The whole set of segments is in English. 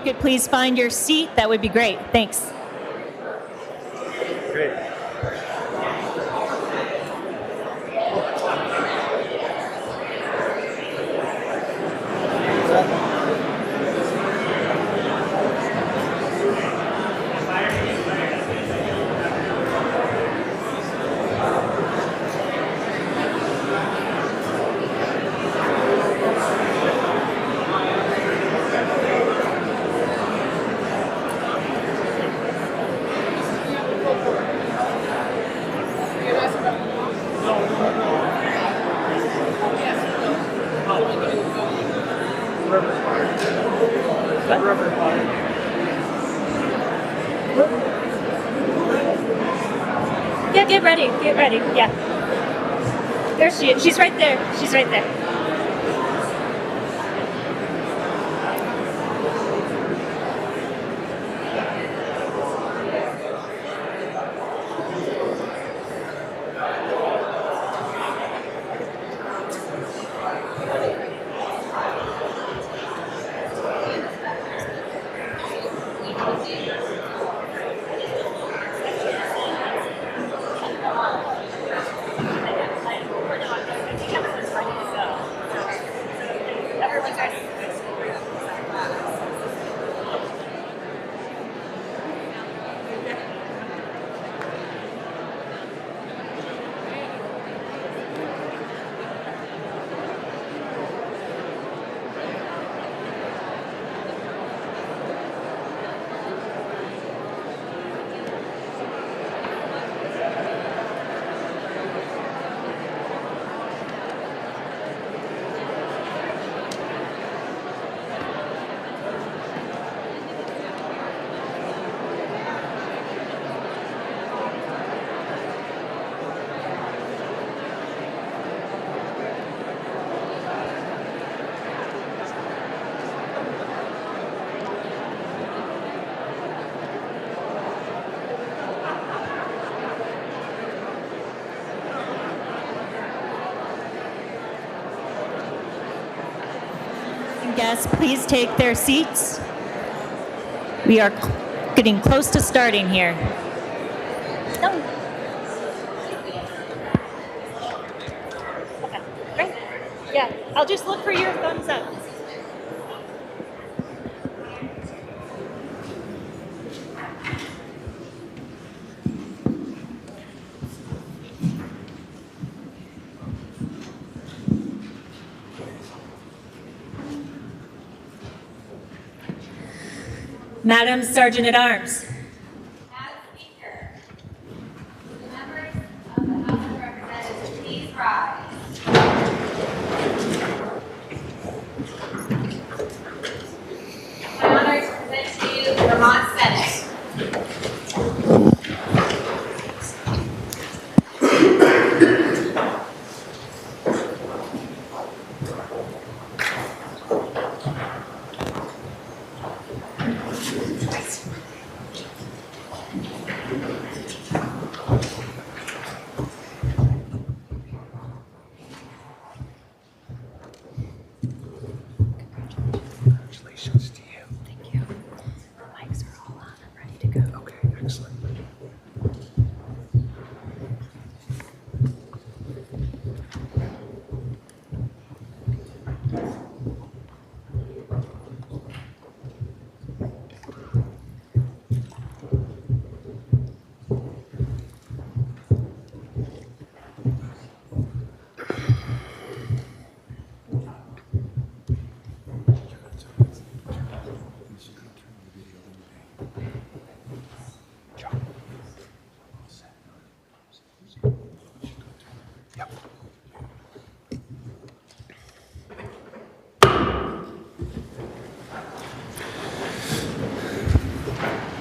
could please find your seat, that would be great. Thanks. Great. Yeah, get ready. Get ready. Yeah. There she is. She's right there. She's right there. Guests, please take their seats. We are getting close to starting here. Oh. Okay, great. Yeah, I'll just look for your thumbs up. Madam Sergeant at Arms. Madam Speaker, the members of the House of Representatives, please rise. My honor to present to you the Vermont Senate. Congratulations to you. Thank you. The mics are all on. I'm ready to go. Okay, excellent.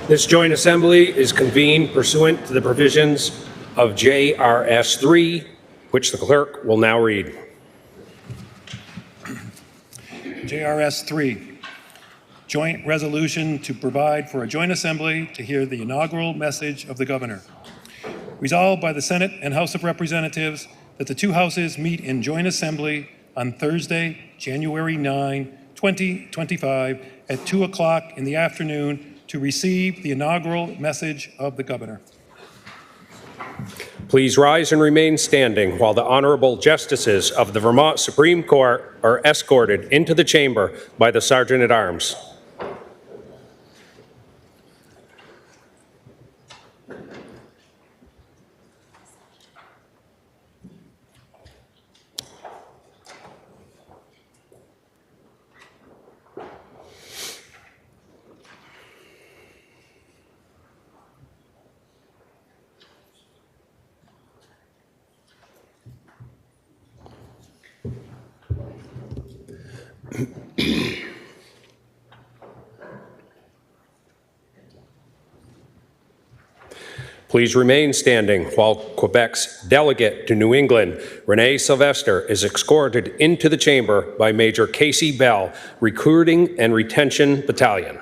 This joint assembly is convened pursuant to the provisions of JRS 3, which the clerk will now read. JRS 3, joint resolution to provide for a joint assembly to hear the inaugural message of the governor. Resolved by the Senate and House of Representatives that the two houses meet in joint assembly on Thursday, January 9, 2025 at 2 o'clock in the afternoon to receive the inaugural message of the governor. Please rise and remain standing while the honorable justices of the Vermont Supreme Court are escorted into the chamber by the Sergeant at Arms. Please remain standing while Quebec's delegate to New England, Renee Sylvester, is escorted into the chamber by Major Casey Bell, Recruiting and Retention Battalion.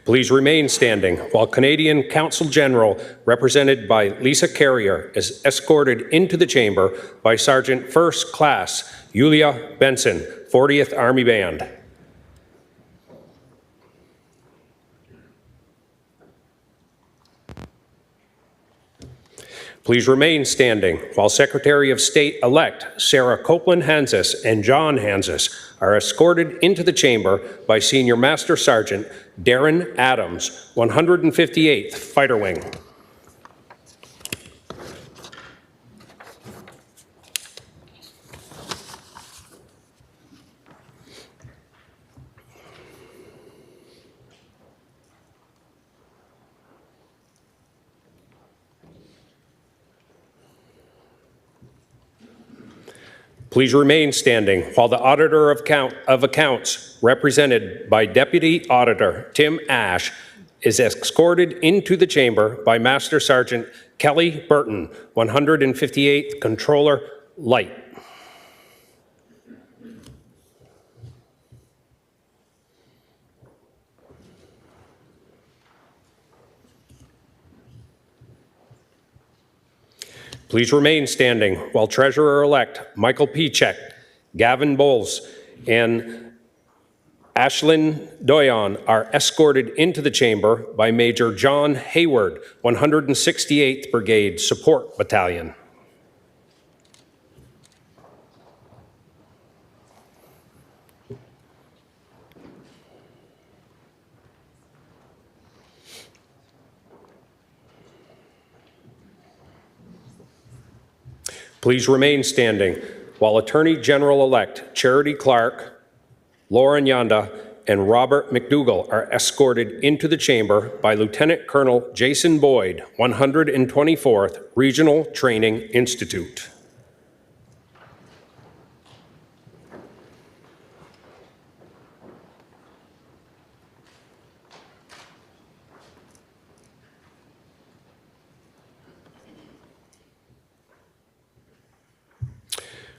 Please remain standing while Canadian Consul General, represented by Lisa Carrier, is escorted into the chamber by Sergeant First Class Yulia Benson, 40th Army Band. Please remain standing while Secretary of State-elect Sarah Copeland-Hansis and John Hansis are escorted into the chamber by Senior Master Sergeant Darren Adams, 158th Fighter Wing. Please remain standing while the Auditor of Accounts, represented by Deputy Auditor Tim Ash, is escorted into the chamber by Master Sergeant Kelly Burton, 158th Controller Light. Please remain standing while Treasurer-elect Michael Pichek, Gavin Bowles, and Ashlyn Doyon are escorted into the chamber by Major John Hayward, 168th Brigade Support Battalion. Please remain standing while Attorney General-elect Charity Clark, Lauren Yonda, and Robert McDougall are escorted into the chamber by Lieutenant Colonel Jason Boyd, 124th Regional Training Institute.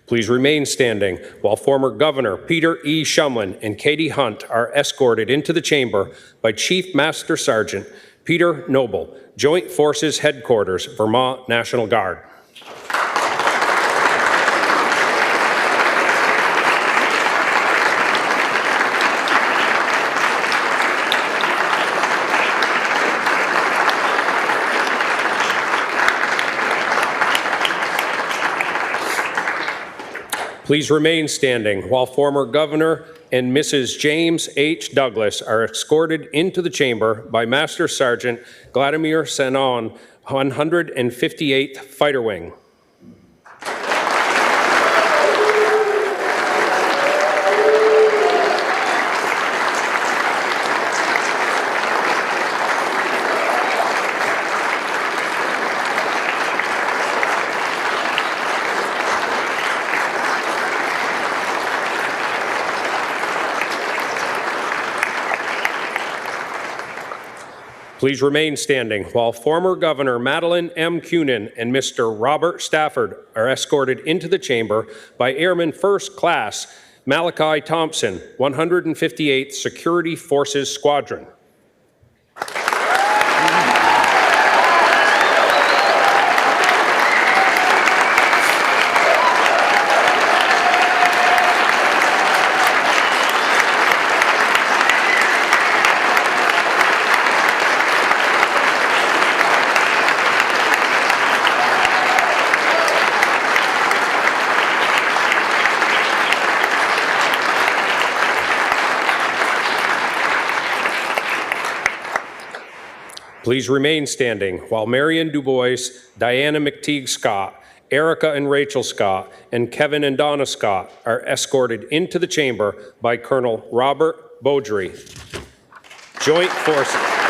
Please remain standing while former Governor Peter E. Shumlin and Katie Hunt are escorted into the chamber by Chief Master Sergeant Peter Noble, Joint Forces Headquarters, Vermont National Guard. Please remain standing while former Governor and Mrs. James H. Douglas are escorted into the chamber by Master Sergeant Vladimir Sanon, 158th Fighter Wing. Please remain standing while former Governor Madeline M. Cunin and Mr. Robert Stafford are escorted into the chamber by Airman First Class Malachi Thompson, 158th Security Forces Squadron. Please remain standing while Marion Dubois, Diana McTeague Scott, Erica and Rachel Scott, and Kevin and Donna Scott are escorted into the chamber by Colonel Robert Beaudry. Joint Forces.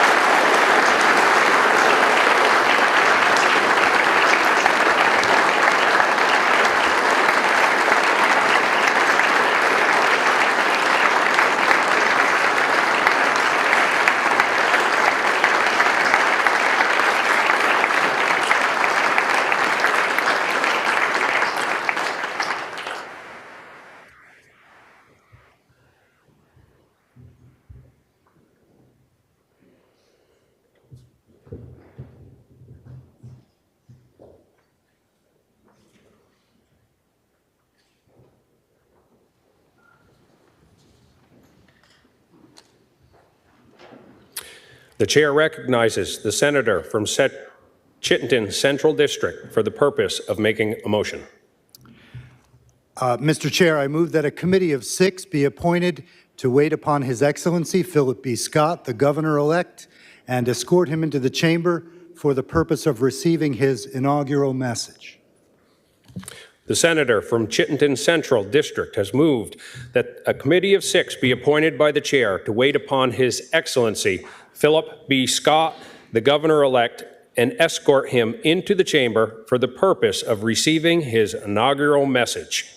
The chair recognizes the senator from Chittenden Central District for the purpose of making a motion. Mr. Chair, I move that a committee of 6 be appointed to wait upon His Excellency Philip B. Scott, the governor-elect, and escort him into the chamber for the purpose of receiving his inaugural message. The senator from Chittenden Central District has moved that a committee of 6 be appointed by the chair to wait upon His Excellency Philip B. Scott, the governor-elect, and escort him into the chamber for the purpose of receiving his inaugural message.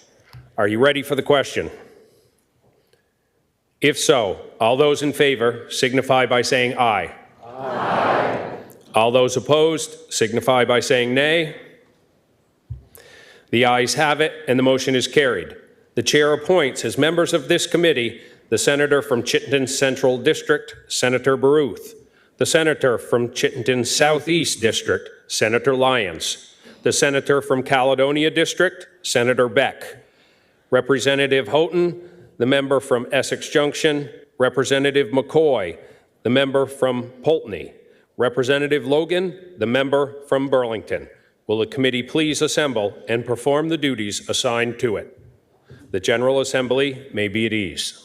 Are you ready for the question? If so, all those in favor signify by saying aye. Aye. All those opposed signify by saying nay. The ayes have it, and the motion is carried. The chair appoints as members of this committee the senator from Chittenden Central District, Senator Baruth, the senator from Chittenden Southeast District, Senator Lyons, the senator from Caledonia District, Senator Beck, Representative Houghton, the member from Essex Junction, Representative McCoy, the member from Poultney, Representative Logan, the member from Burlington. Will the committee please assemble and perform the duties assigned to it? The General Assembly may be at ease.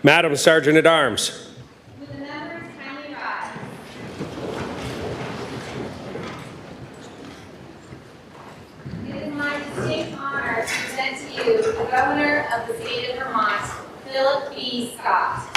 Madam Sergeant at Arms. Would the members kindly rise? It is my distinct honor to present to you the Governor of the State of Vermont, Philip B. Scott.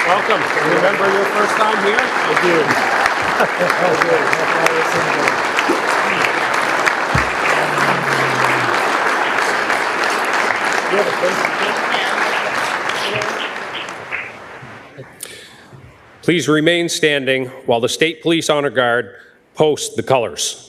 Welcome. Remember your first time here? I do. Please remain standing while the State Police Honor Guard post the colors.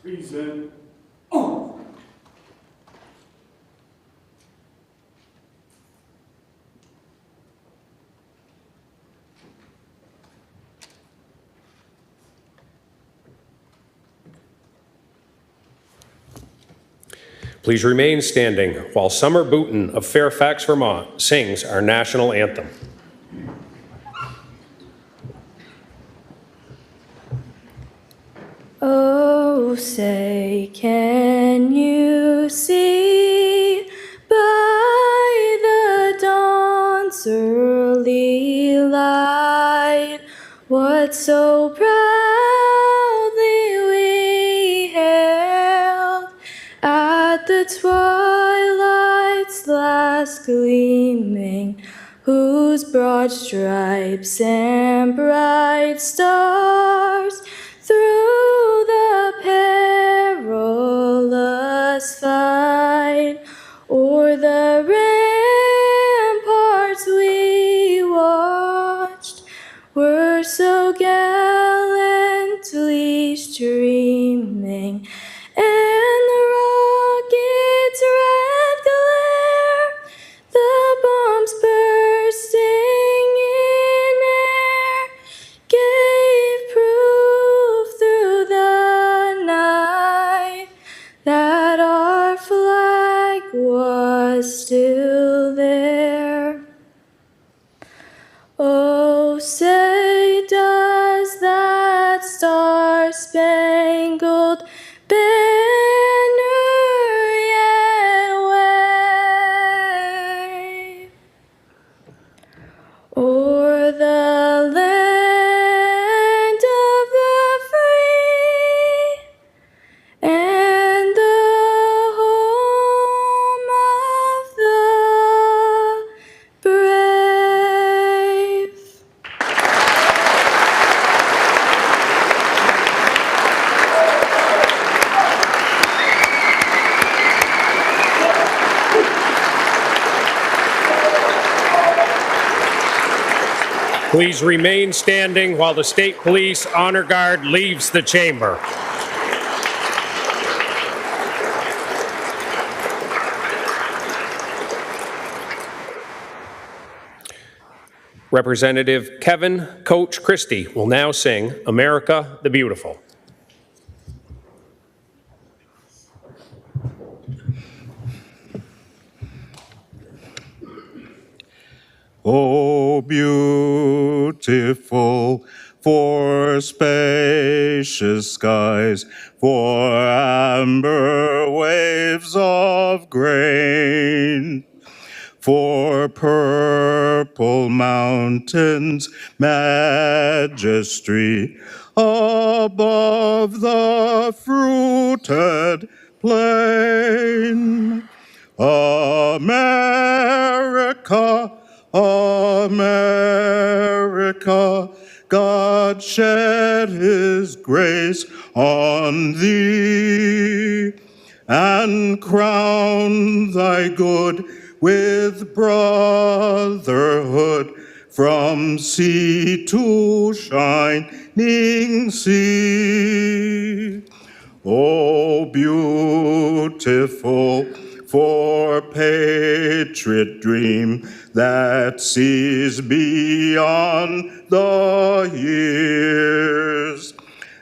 Reason. Please remain standing while Summer Booton of Fairfax, Vermont sings our national anthem. Oh, say, can you see by the dawn's early light what so proudly we hailed at the twilight's last gleaming, whose broad stripes and bright stars through the perilous fight o'er the ramparts we watched were so gallantly streaming, and the rocket's red glare, the bombs bursting in air, gave proof through the night that our flag was still there. Oh, say, does that star-spangled banner yet wave o'er the land of the free and the home of the Please remain standing while the State Police Honor Guard leaves the chamber. Representative Kevin Coach Christie will now sing America the Beautiful. Oh, beautiful for spacious skies, for amber waves of grain, for purple mountains, majesty above the fruited plain. America, America, God shed his grace on thee, and crown thy good with brotherhood from sea to shining sea. Oh, beautiful for patriot dream that sees beyond the years.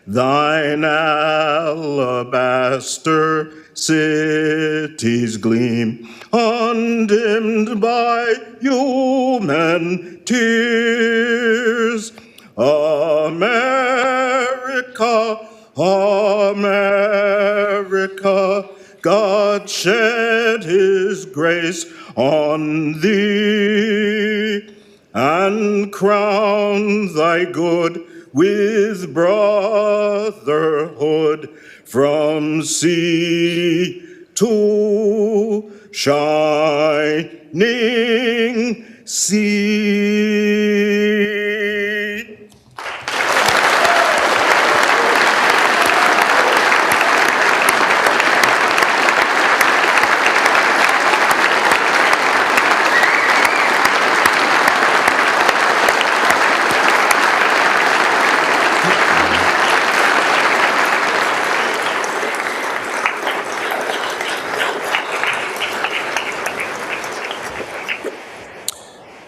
Thine alabaster cities gleam, undimmed by human tears. America, America, God shed his grace on thee, and crown thy good with brotherhood from sea to shining sea.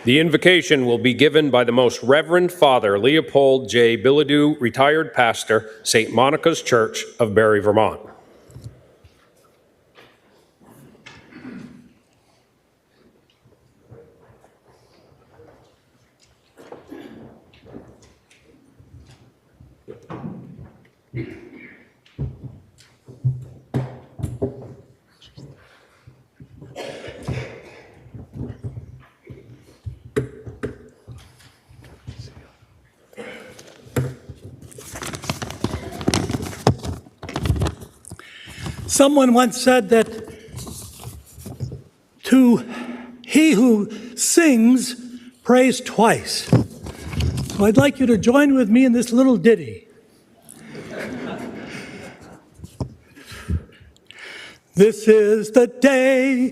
The invocation will be given by the Most Reverend Father Leopold J. Bilodeau, retired pastor, St. Monica's Church of Barrie, Vermont. Someone once said that to he who sings, prays twice. So I'd like you to join with me in this little ditty. This is the day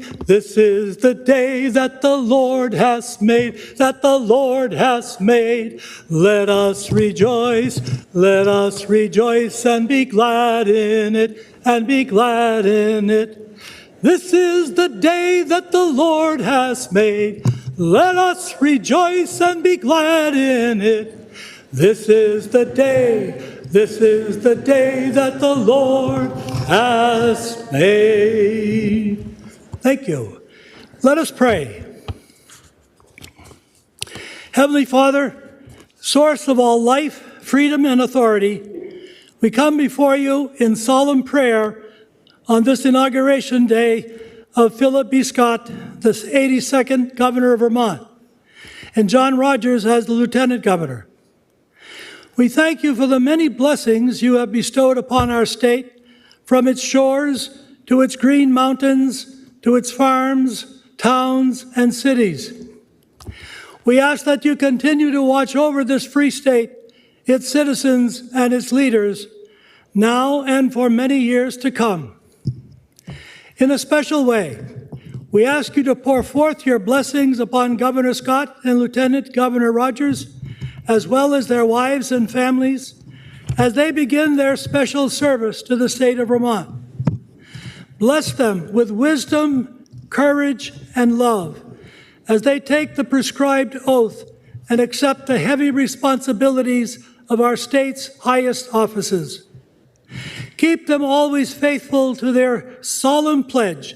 that the Lord has made, that the Lord has made. Let us rejoice and be glad in it, and be glad in it. This is the day that the Lord has made. Let us rejoice and be glad in it. This is the day that the Lord has made. Thank you. Let us pray. Heavenly Father, source of all life, freedom, and authority, we come before you in solemn prayer on this inauguration day of Philip B. Scott, the 82nd Governor of Vermont, and John Rogers as the Lieutenant Governor. We thank you for the many blessings you have bestowed upon our state, from its shores to its green mountains, to its farms, towns, and cities. We ask that you continue to watch over this free state, its citizens, and its leaders, now and for many years to come. In a special way, we ask you to pour forth your blessings upon Governor Scott and Lieutenant Governor Rogers, as well as their wives and families, as they begin their special service to the state of Vermont. Bless them with wisdom, courage, and love as they take the prescribed oath and accept the heavy responsibilities of our state's highest offices. Keep them always faithful to their solemn pledge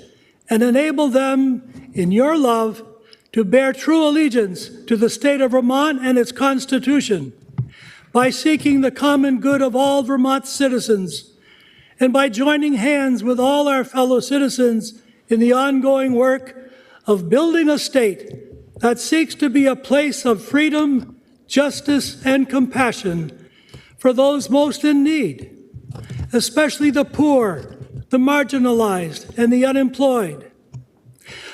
and enable them, in your love, to bear true allegiance to the state of Vermont and its Constitution by seeking the common good of all Vermont citizens and by joining hands with all our fellow citizens in the ongoing work of building a state that seeks to be a place of freedom, justice, and compassion for those most in need, especially the poor, the marginalized, and the unemployed.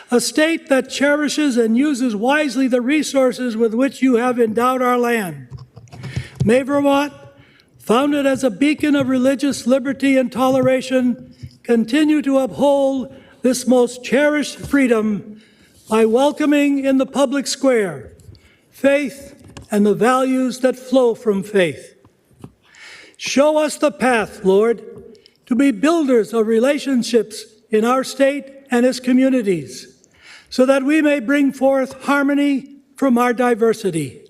A state that cherishes and uses wisely the resources with which you have endowed our land. May Vermont, founded as a beacon of religious liberty and toleration, continue to uphold this most cherished freedom by welcoming in the public square faith and the values that flow from faith. Show us the path, Lord, to be builders of relationships in our state and its communities, so that we may bring forth harmony from our diversity.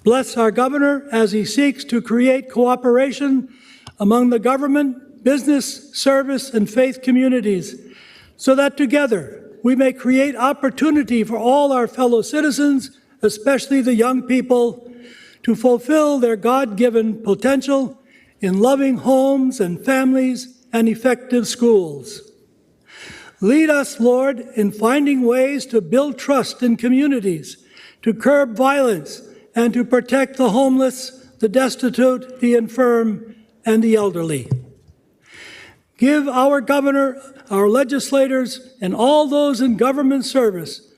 Bless our governor as he seeks to create cooperation among the government, business, service, and faith communities, so that together we may create opportunity for all our fellow citizens, especially the young people, to fulfill their God-given potential in loving homes and families and effective schools. Lead us, Lord, in finding ways to build trust in communities, to curb violence, and to protect the homeless, the destitute, the infirm, and the elderly. Give our governor, our legislators, and all those in government service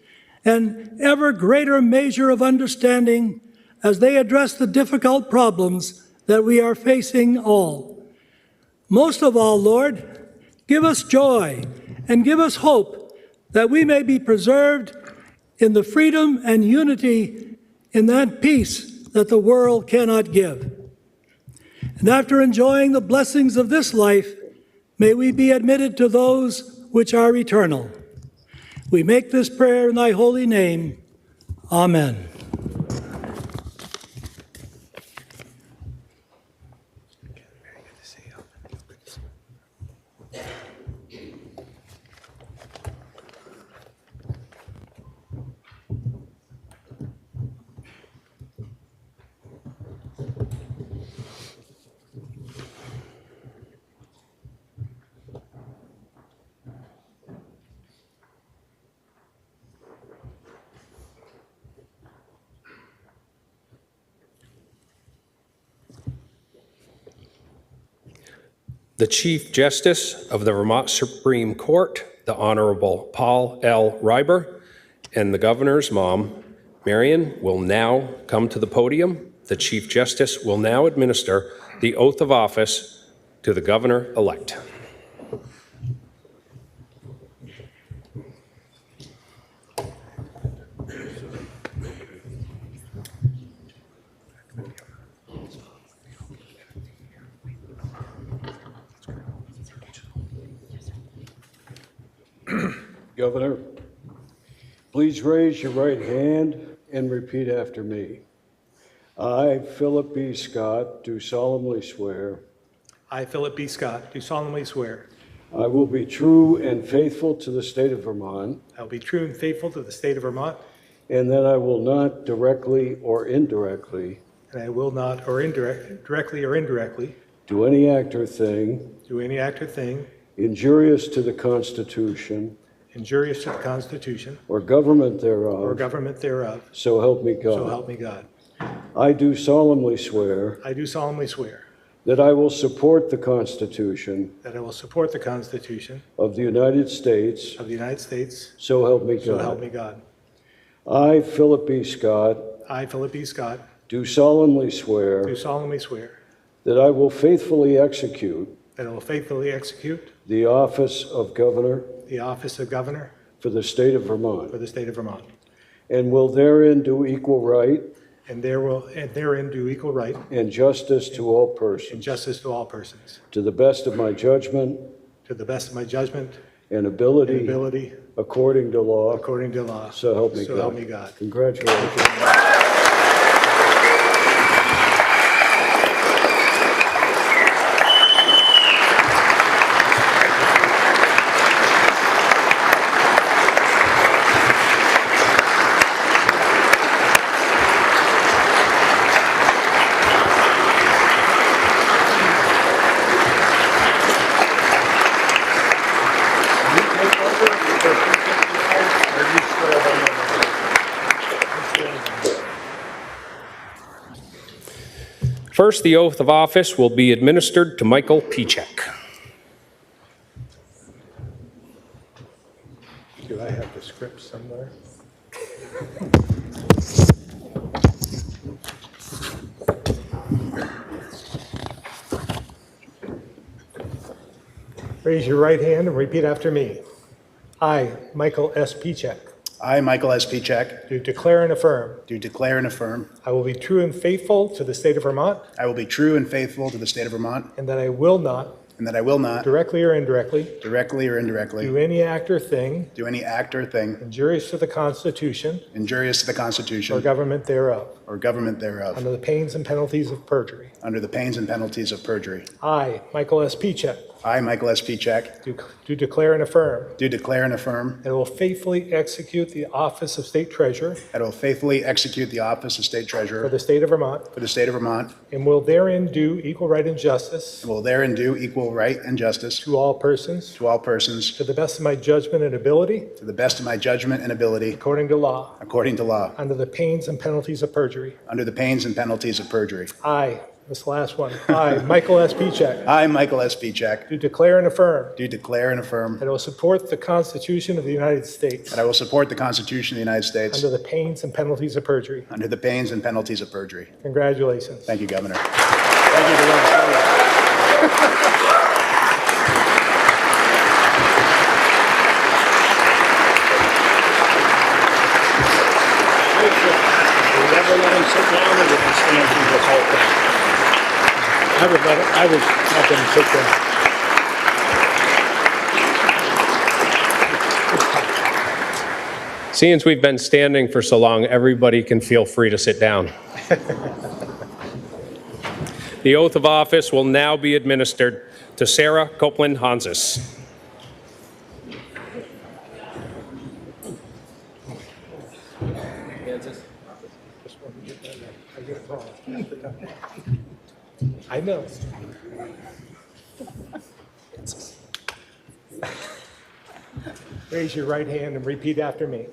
an ever greater measure of understanding as they address the difficult problems that we are facing all. Most of all, Lord, give us joy and give us hope that we may be preserved in the freedom and unity in that peace that the world cannot give. And after enjoying the blessings of this life, may we be admitted to those which are eternal. We make this prayer in thy holy name. Amen. The Chief Justice of the Vermont Supreme Court, the Honorable Paul L. Reiber, and the Governor's mom, Marion, will now come to the podium. The Chief Justice will now administer the oath of office to the Governor-elect. Governor, please raise your right hand and repeat after me. I, Philip B. Scott, do solemnly swear I, Philip B. Scott, do solemnly swear I will be true and faithful to the state of Vermont, I will be true and faithful to the state of Vermont, and that I will not directly or indirectly and I will not, directly or indirectly, do any act or thing do any act or thing injurious to the Constitution injurious to the Constitution or government or thereof, government thereof, so help me so God. help me God. I do solemnly swear I do solemnly swear that I will support the Constitution that I will support the Constitution of the United States, of the United States, so help me so help me God. God. I, Philip B. Scott, I, Philip B. Scott, do solemnly do swear solemnly swear that I will faithfully execute that I will faithfully execute the office of Governor the office of Governor for the state of for Vermont, the state of Vermont, and will therein do equal right and therein do equal right and justice to all and persons, justice to all persons, to the best of my judgment to the best of my judgment and and ability, ability, according to law. according to law. So help me So God. help me God. Congratulations. First, the oath of office will be administered to Michael Pichek. Do I have the script somewhere? Raise your right hand and repeat after me. I, Michael S. Pichek, I, Michael S. Pichek, do declare and affirm do declare and affirm I will be true and faithful to the state of Vermont, I will be true and faithful to the state of Vermont, and that I will not, and that I will not, directly or indirectly, directly or indirectly, do any act or thing do any act or thing injurious to the Constitution injurious to the or Constitution government thereof, or government thereof, under the pains and penalties of perjury. under the pains and penalties of perjury. I, Michael S. Pichek, I, Michael S. Pichek, do declare and affirm do declare and affirm that I will faithfully execute the office of State Treasurer that I will faithfully execute the office of State for Treasurer the state of Vermont, for the state of Vermont, and will therein do equal right and justice and will therein do equal right and justice to all persons, to all persons, to the best of my judgment and ability, to the best of my judgment and ability, according to law, according to law, under the pains and penalties of perjury. under the pains and penalties of perjury. I, this last one, I, Michael S. Pichek, I, Michael S. Pichek, do declare and affirm do declare and affirm that I will support the Constitution of the United States that I will support the Constitution of the United States under the pains and penalties of perjury. under the pains and penalties of perjury. Congratulations. Thank you, Governor. Thank you, everyone. I would have them sit down. Seeing as we've been standing for so long, everybody can feel free to sit down. The oath of office will now be administered to Sarah Copeland Hansis. I know. Raise your right hand and repeat after me.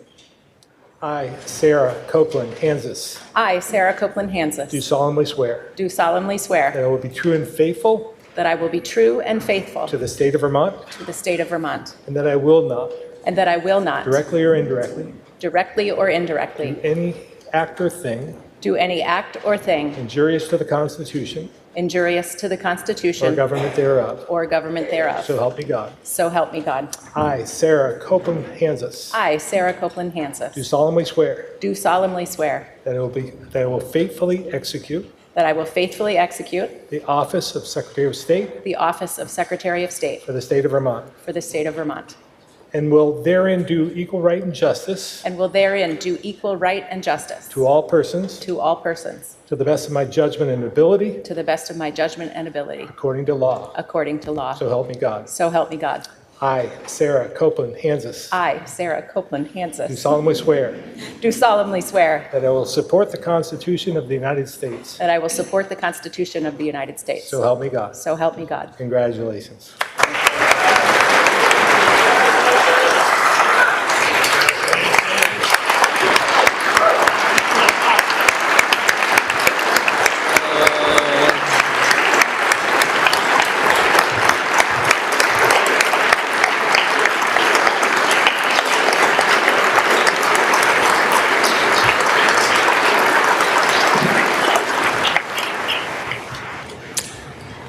I, Sarah Copeland Hansis, I, Sarah Copeland do Hansis, solemnly swear do solemnly that swear I will be true and faithful that I will be true and faithful to the state of Vermont, to the state of Vermont, and that I will not, and that I will not, directly or indirectly, directly or indirectly, do any act or thing do any act or thing injurious to the Constitution injurious to the or Constitution government thereof. or government thereof. So help me God. So help me God. I, Sarah Copeland Hansis, I, Sarah Copeland do Hansis, solemnly swear do solemnly swear that I will faithfully execute that I will faithfully execute the office of Secretary of State the office of Secretary of State for the state of Vermont, for the state of Vermont, and will therein do equal right and justice and will therein do equal right and justice to all persons, to all persons, to the best of my judgment and ability, to the best of my judgment and ability, according to law. according to law. So help me God. So help me God. I, Sarah Copeland Hansis, I, Sarah Copeland do Hansis, solemnly swear do solemnly swear that I will support the Constitution of the United States. that I will support the Constitution of the United States. So help me God. So help me God. Congratulations.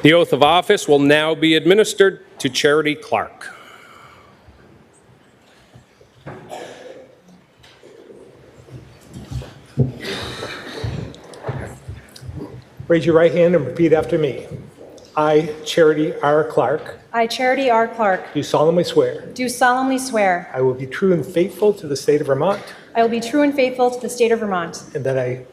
The oath of office will now be administered to Charity Clark. Raise your right hand and repeat after me. I, Charity R. Clark, I, Charity R. Clark, do solemnly swear do solemnly swear I will be true and faithful to the state of Vermont, I will be true and faithful to the state of Vermont, and that I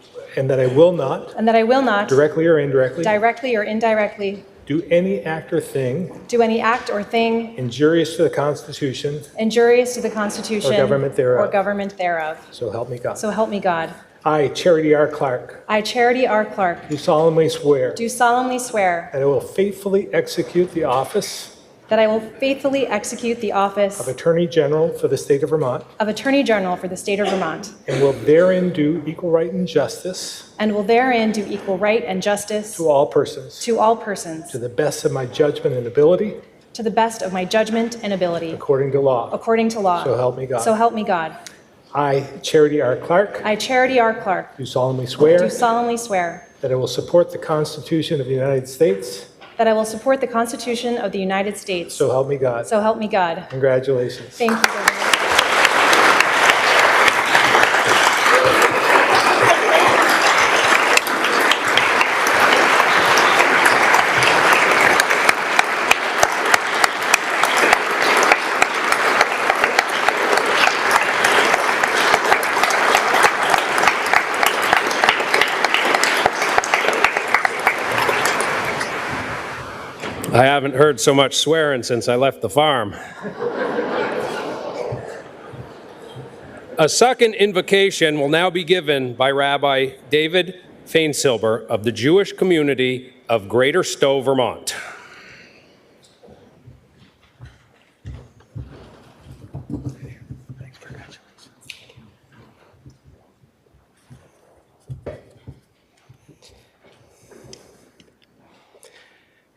will not, and that I will not, directly or indirectly, directly or indirectly, do any act or thing do any act or thing injurious to the Constitution, injurious to the Constitution or government thereof. or government thereof. So help me God. So help me God. I, Charity R. Clark, I, Charity R. Clark, do solemnly swear do solemnly swear that I will faithfully execute the office that I will faithfully execute the office of Attorney General for the state of Vermont, of Attorney General for the state of Vermont, and will therein do equal right and justice and will therein do equal right and justice to all persons, to all persons, to the best of my judgment and ability, to the best of my judgment and ability, according to law. according to law. So help me God. So help me God. I, Charity R. Clark, I, Charity R. Clark, do solemnly swear do solemnly swear that I will support the Constitution of the United States. that I will support the Constitution of the United States. So help me God. So help me God. Congratulations. Thank you, Governor. I haven't heard so much swearing since I left the farm. A second invocation will now be given by Rabbi David Fainsilber of the Jewish community of Greater Stowe, Vermont.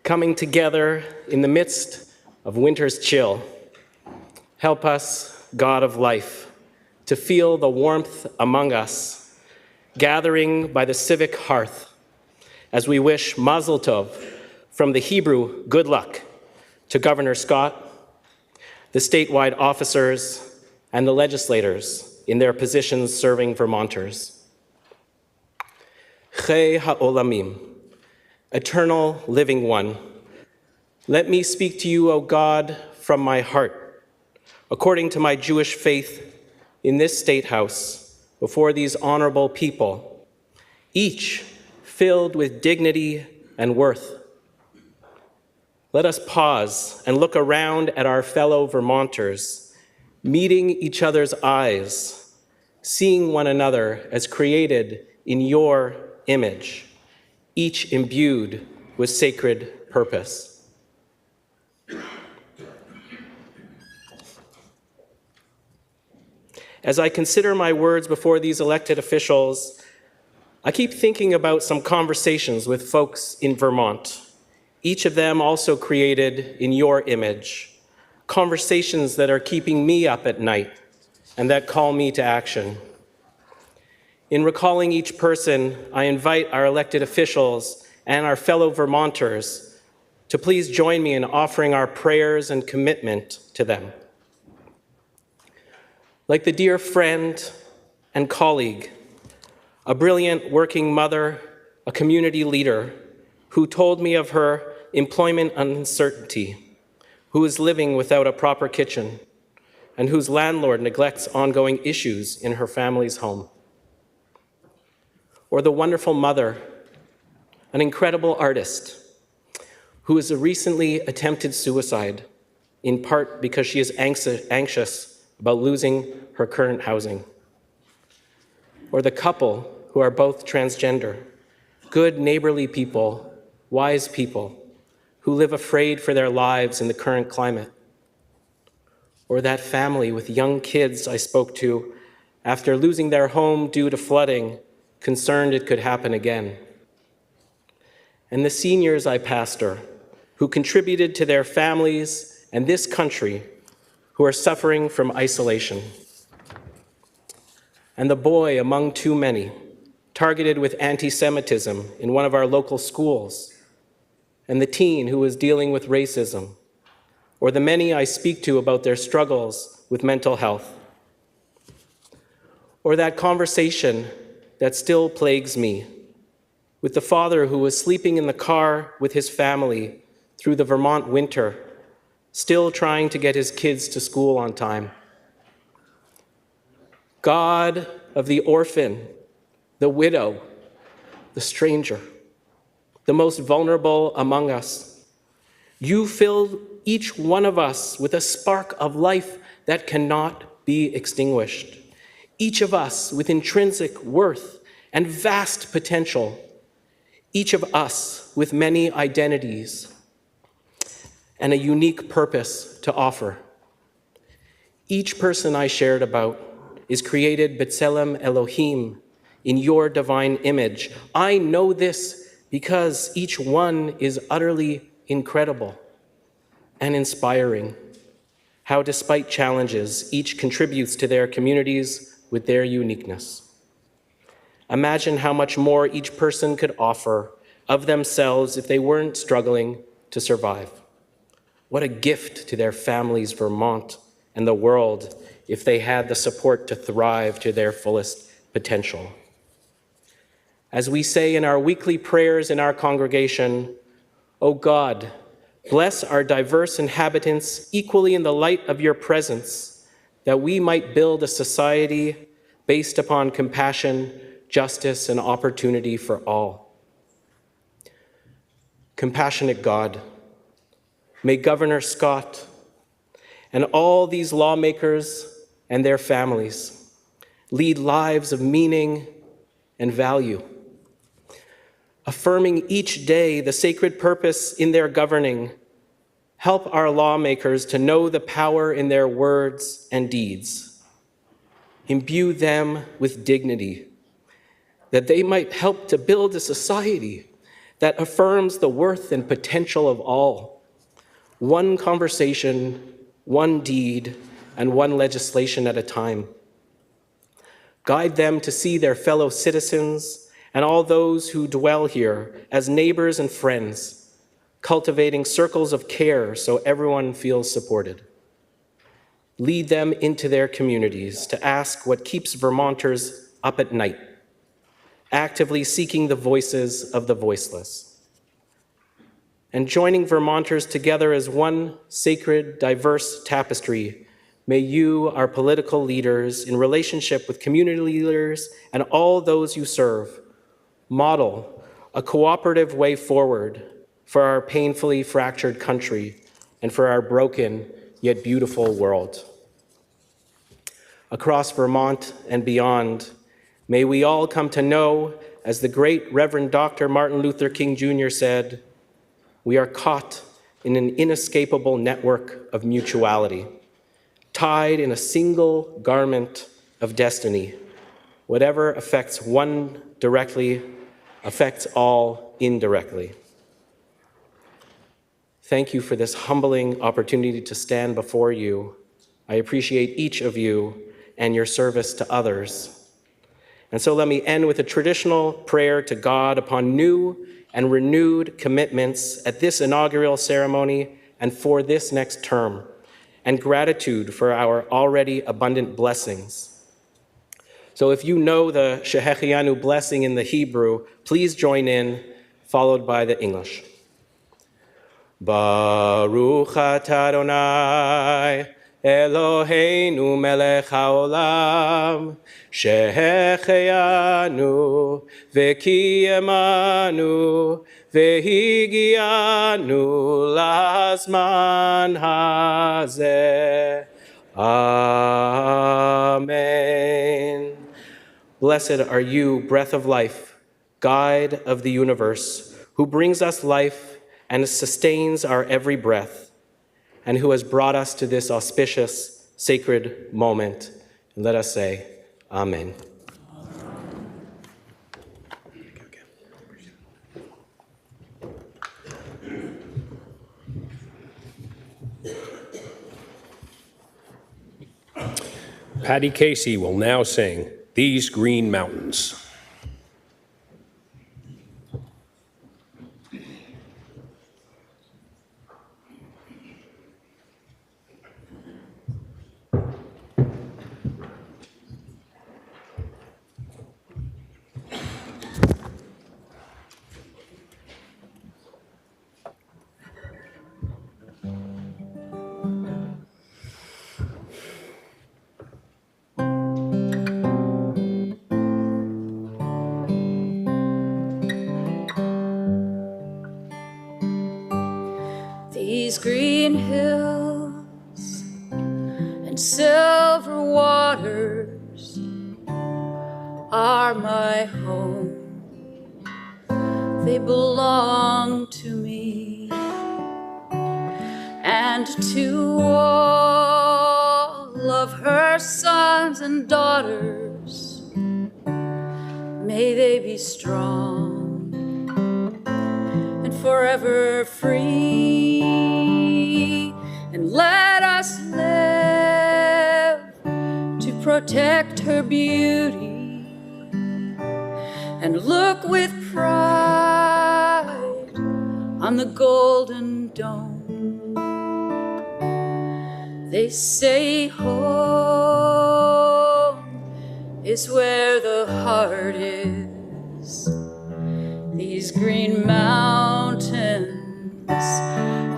Coming together in the midst of winter's chill, help us, God of life, to feel the warmth among us, gathering by the civic hearth, as we wish Mazel Tov from the Hebrew good luck to Governor Scott, the statewide officers, and the legislators in their positions serving Vermonters. Chei ha'olamim, Eternal living one, let me speak to you, O God, from my heart, according to my Jewish faith in this State House, before these honorable people, each filled with dignity and worth. Let us pause and look around at our fellow Vermonters, meeting each other's eyes, seeing one another as created in your image, each imbued with sacred purpose. As I consider my words before these elected officials, I keep thinking about some conversations with folks in Vermont, each of them also created in your image, conversations that are keeping me up at night and that call me to action. In recalling each person, I invite our elected officials and our fellow Vermonters to please join me in offering our prayers and commitment to them. Like the dear friend and colleague, a brilliant working mother, a community leader who told me of her employment uncertainty, who is living without a proper kitchen, and whose landlord neglects ongoing issues in her family's home. Or the wonderful mother, an incredible artist, who has recently attempted suicide, in part because she is anxious about losing her current housing. Or the couple who are both transgender, good neighborly people, wise people, who live afraid for their lives in the current climate. Or that family with young kids I spoke to after losing their home due to flooding, concerned it could happen again. And the seniors I pastor, who contributed to their families and this country, who are suffering from isolation. And the boy among too many, targeted with anti-Semitism in one of our local schools, and the teen who is dealing with racism, or the many I speak to about their struggles with mental health. Or that conversation that still plagues me with the father who was sleeping in the car with his family through the Vermont winter, still trying to get his kids to school on time. God of the orphan, the widow, the stranger, the most vulnerable among us, you filled each one of us with a spark of life that cannot be extinguished. Each of us with intrinsic worth and vast potential. Each of us with many identities and a unique purpose to offer. Each person I shared about is created B'Tselem Elohim, in your divine image. I know this because each one is utterly incredible and inspiring. How, despite challenges, each contributes to their communities with their uniqueness. Imagine how much more each person could offer of themselves if they weren't struggling to survive. What a gift to their families, Vermont, and the world if they had the support to thrive to their fullest potential. As we say in our weekly prayers in our congregation, O God, bless our diverse inhabitants equally in the light of your presence, that we might build a society based upon compassion, justice, and opportunity for all. Compassionate God, may Governor Scott and all these lawmakers and their families lead lives of meaning and value, affirming each day the sacred purpose in their governing. Help our lawmakers to know the power in their words and deeds. Imbue them with dignity, that they might help to build a society that affirms the worth and potential of all. One conversation, one deed, and one legislation at a time. Guide them to see their fellow citizens and all those who dwell here as neighbors and friends, cultivating circles of care so everyone feels supported. Lead them into their communities to ask what keeps Vermonters up at night, actively seeking the voices of the voiceless. And joining Vermonters together as one sacred, diverse tapestry, may you, our political leaders, in relationship with community leaders and all those you serve, model a cooperative way forward for our painfully fractured country and for our broken yet beautiful world. Across Vermont and beyond, may we all come to know, as the great Reverend Dr. Martin Luther King Jr. said, we are caught in an inescapable network of mutuality, tied in a single garment of destiny. Whatever affects one directly affects all indirectly. Thank you for this humbling opportunity to stand before you. I appreciate each of you and your service to others. And so let me end with a traditional prayer to God upon new and renewed commitments at this inaugural ceremony and for this next term, and gratitude for our already abundant blessings. So if you know the Shehechianu blessing in the Hebrew, please join in, followed by the English. Baruch atah Adonai, Eloheinu melech haolam, shehecheyanu v'kiyemanu v'higianu lazman hazeh. Amen. Blessed are you, breath of life, guide of the universe, who brings us life and sustains our every breath, and who has brought us to this auspicious, sacred moment. And let us say, Amen. Patty Casey will now sing These Green Mountains. These green hills and silver waters are my home. They belong to me and to all of her sons and daughters. May they be strong and forever free, and let us live to protect her beauty and look with pride on the golden dome. They say home is where the heart is. These green mountains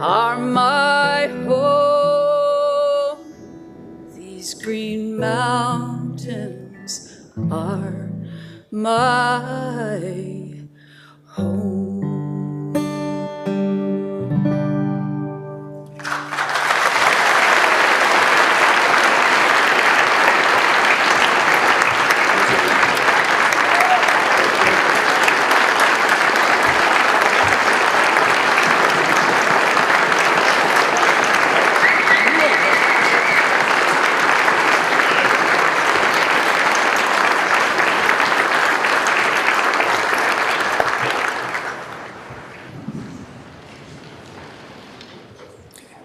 are my home. These green mountains are my home.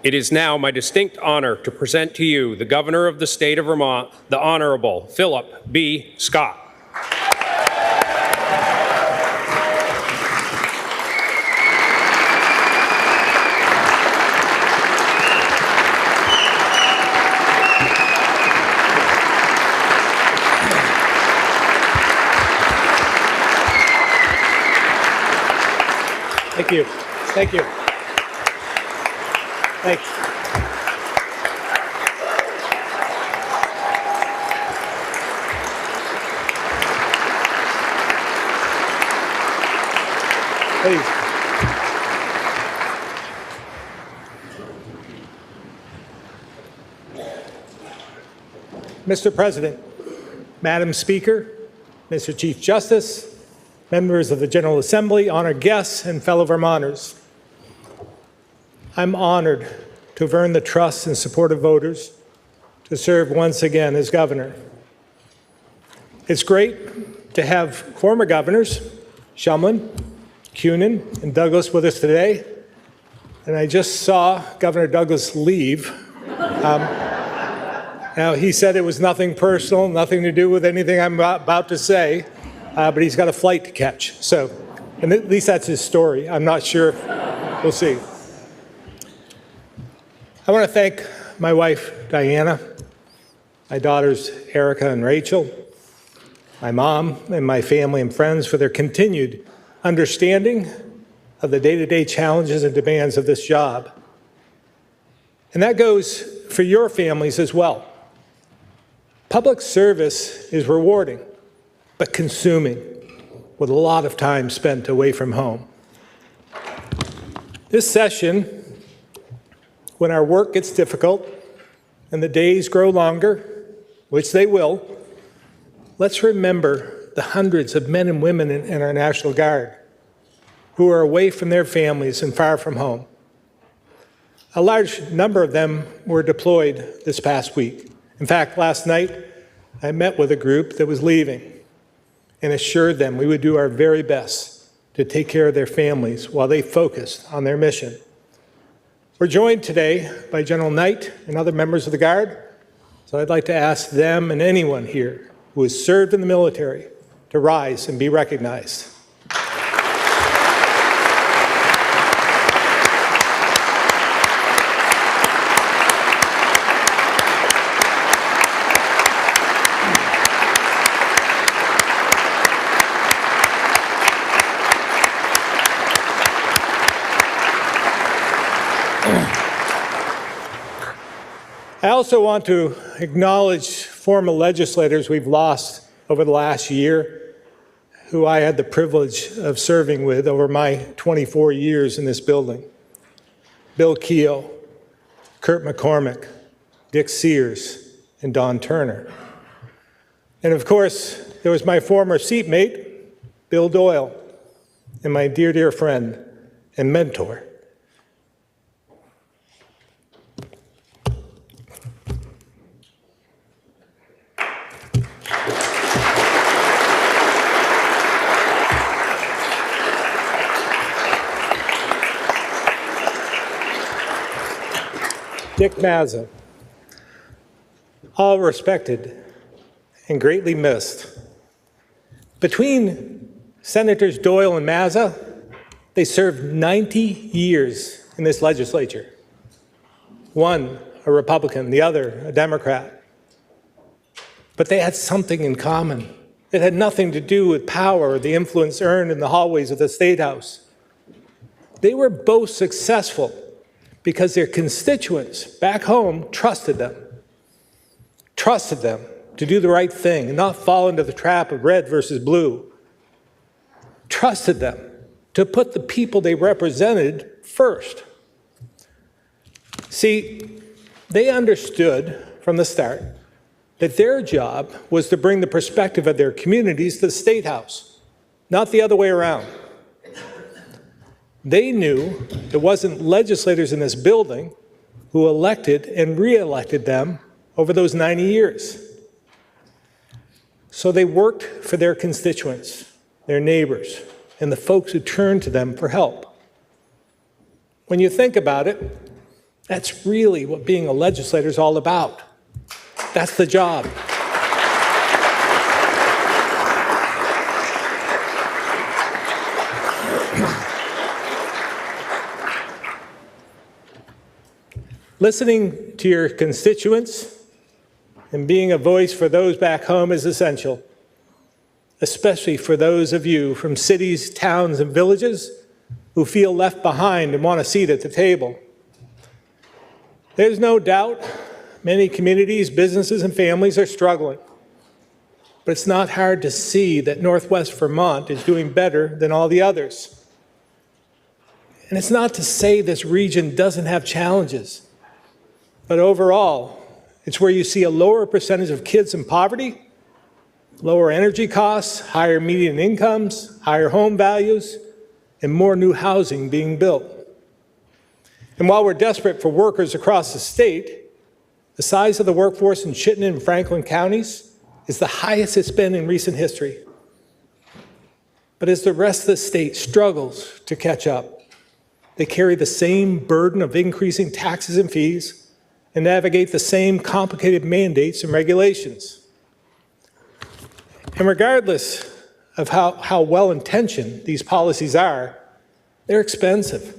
It is now my distinct honor to present to you the Governor of the State of Vermont, the Honorable Philip B. Scott. Thank you. Thank you. Thanks. Please. Mr. President, Madam Speaker, Mr. Chief Justice, members of the General Assembly, honored guests, and fellow Vermonters. I'm honored to have earned the trust and support of voters to serve once again as governor. It's great to have former governors, Shumlin, Cunin, and Douglas with us today. And I just saw Governor Douglas leave. Now, he said it was nothing personal, nothing to do with anything I'm about to say, but he's got a flight to catch. So, and at least that's his story. I'm not sure. We'll see. I want to thank my wife, Diana, my daughters, Erica and Rachel, my mom, and my family and friends for their continued understanding of the day-to-day challenges and demands of this job. And that goes for your families as well. Public service is rewarding, but consuming, with a lot of time spent away from home. This session, when our work gets difficult and the days grow longer, which they will, let's remember the hundreds of men and women in our National Guard who are away from their families and far from home. A large number of them were deployed this past week. In fact, last night, I met with a group that was leaving and assured them we would do our very best to take care of their families while they focused on their mission. We're joined today by General Knight and other members of the Guard, so I'd like to ask them and anyone here who has served in the military to rise and be recognized. I also want to acknowledge former legislators we've lost over the last year, who I had the privilege of serving with over my 24 years in this building. Bill Keogh, Kurt McCormick, Dick Sears, and Don Turner. And of course, there was my former seatmate, Bill Doyle, and my dear, dear friend and mentor. Dick Mazza, all respected and greatly missed. Between Senators Doyle and Mazza, they served 90 years in this legislature. One a Republican, the other a Democrat. But they had something in common. It had nothing to do with power or the influence earned in the hallways of the State House. They were both successful because their constituents back home trusted them to do the right thing and not fall into the trap of red versus blue, trusted them to put the people they represented first. See, they understood from the start that their job was to bring the perspective of their communities to the State House, not the other way around. They knew it wasn't legislators in this building who elected and re-elected them over those 90 years. So they worked for their constituents, their neighbors, and the folks who turned to them for help. When you think about it, that's really what being a legislator is all about. That's the job. Listening to your constituents and being a voice for those back home is essential, especially for those of you from cities, towns, and villages who feel left behind and want a seat at the table. There's no doubt many communities, businesses, and families are struggling, but it's not hard to see that Northwest Vermont is doing better than all the others. And it's not to say this region doesn't have challenges, but overall, it's where you see a lower percentage of kids in poverty, lower energy costs, higher median incomes, higher home values, and more new housing being built. And while we're desperate for workers across the state, the size of the workforce in Chittenden and Franklin counties is the highest it's been in recent history. But as the rest of the state struggles to catch up, they carry the same burden of increasing taxes and fees and navigate the same complicated mandates and regulations. And regardless of how well-intentioned these policies are, they're expensive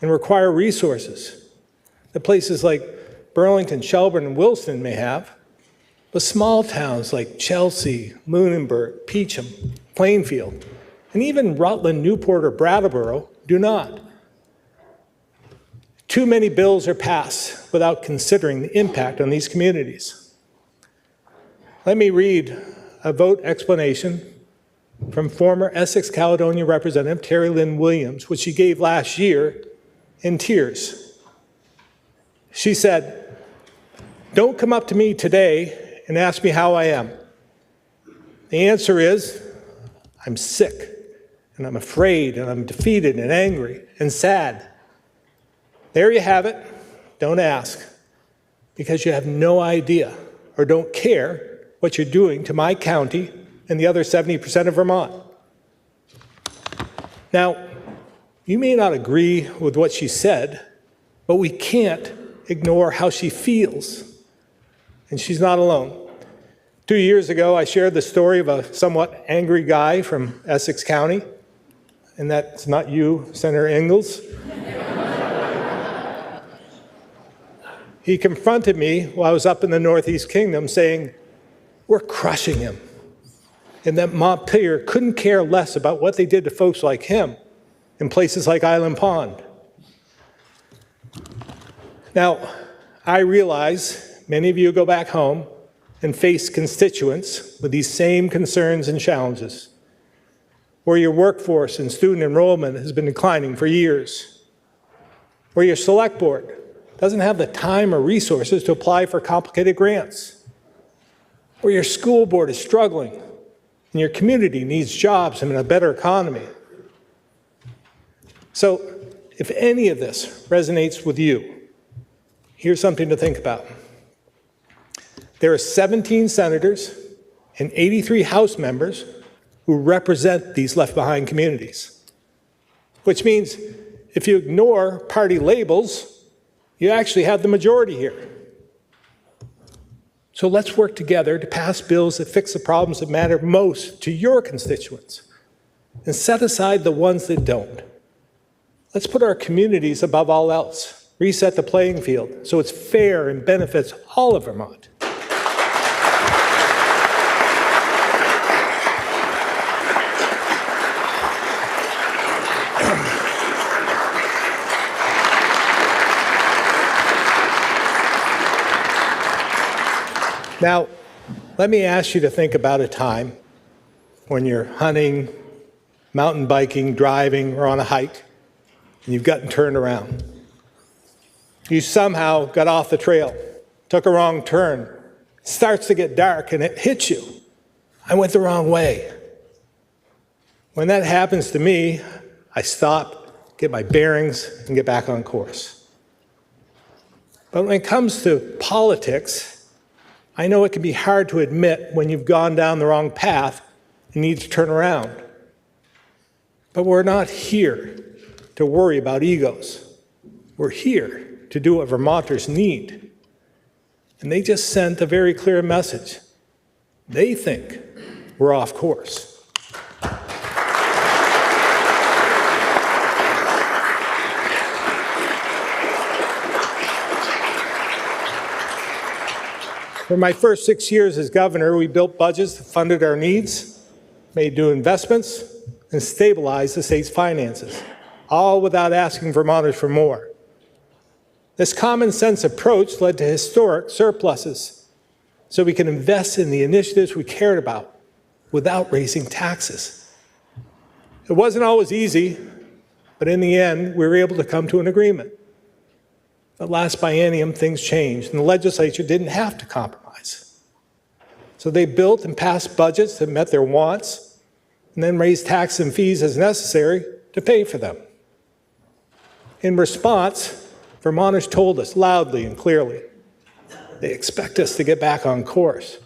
and require resources that places like Burlington, Shelburne, and Wilson may have, but small towns like Chelsea, Lunenburg, Peacham, Plainfield, and even Rutland, Newport, or Brattleboro do not. Too many bills are passed without considering the impact on these communities. Let me read a vote explanation from former Essex Caledonia Representative Terry Lynn Williams, which she gave last year in tears. She said, "Don't come up to me today and ask me how I am. The answer is, I'm sick, and I'm afraid, and I'm defeated, and angry, and sad. There you have it. Don't ask, because you have no idea or don't care what you're doing to my county and the other 70% of Vermont." Now, you may not agree with what she said, but we can't ignore how she feels. And she's not alone. 2 years ago, I shared the story of a somewhat angry guy from Essex County, and that's not you, Senator Ingalls. He confronted me while I was up in the Northeast Kingdom saying, "We're crushing him," and that Montpelier couldn't care less about what they did to folks like him in places like Island Pond. Now, I realize many of you go back home and face constituents with these same concerns and challenges, where your workforce and student enrollment has been declining for years, or your select board doesn't have the time or resources to apply for complicated grants, or your school board is struggling and your community needs jobs and a better economy. So if any of this resonates with you, here's something to think about. There are 17 senators and 83 House members who represent these left-behind communities, which means if you ignore party labels, you actually have the majority here. So let's work together to pass bills that fix the problems that matter most to your constituents and set aside the ones that don't. Let's put our communities above all else, reset the playing field so it's fair and benefits all of Vermont. Now, let me ask you to think about a time when you're hunting, mountain biking, driving, or on a hike, and you've gotten turned around. You somehow got off the trail, took a wrong turn. It starts to get dark, and it hits you. I went the wrong way. When that happens to me, I stop, get my bearings, and get back on course. But when it comes to politics, I know it can be hard to admit when you've gone down the wrong path and need to turn around. But we're not here to worry about egos. We're here to do what Vermonters need. And they just sent a very clear message. They think we're off course. For my first 6 years as governor, we built budgets that funded our needs, made new investments, and stabilized the state's finances, all without asking Vermonters for more. This common sense approach led to historic surpluses, so we can invest in the initiatives we cared about without raising taxes. It wasn't always easy, but in the end, we were able to come to an agreement. The last biennium, things changed, and the legislature didn't have to compromise. So they built and passed budgets that met their wants, and then raised taxes and fees as necessary to pay for them. In response, Vermonters told us loudly and clearly, they expect us to get back on course,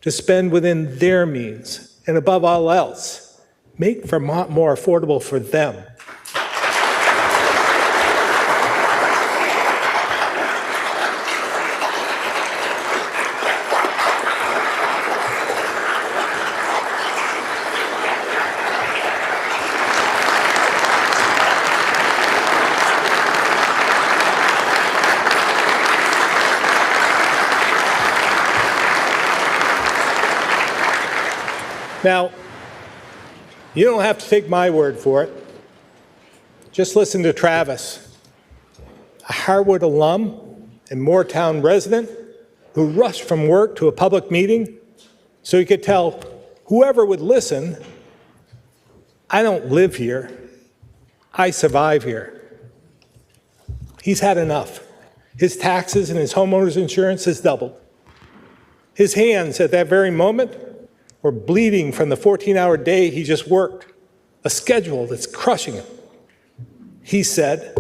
to spend within their means, and above all else, make Vermont more affordable for them. Now, you don't have to take my word for it. Just listen to Travis, a Harwood alum and Moortown resident who rushed from work to a public meeting so he could tell whoever would listen, I don't live here, I survive here. He's had enough. His taxes and his homeowner's insurance has doubled. His hands at that very moment were bleeding from the 14-hour day he just worked, a schedule that's crushing him. He said,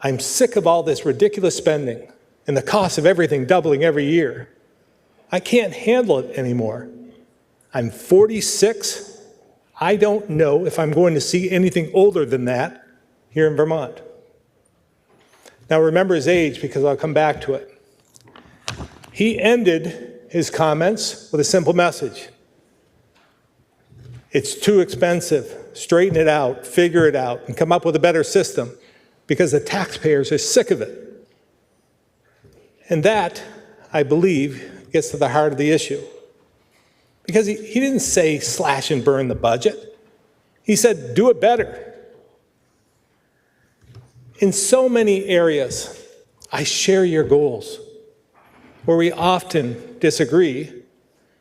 I'm sick of all this ridiculous spending and the cost of everything doubling every year. I can't handle it anymore. I'm 46. I don't know if I'm going to see anything older than that here in Vermont. Now remember his age because I'll come back to it. He ended his comments with a simple message. It's too expensive. Straighten it out, figure it out, and come up with a better system because the taxpayers are sick of it. And that, I believe, gets to the heart of the issue. Because he didn't say slash and burn the budget. He said do it better. In so many areas, I share your goals. Where we often disagree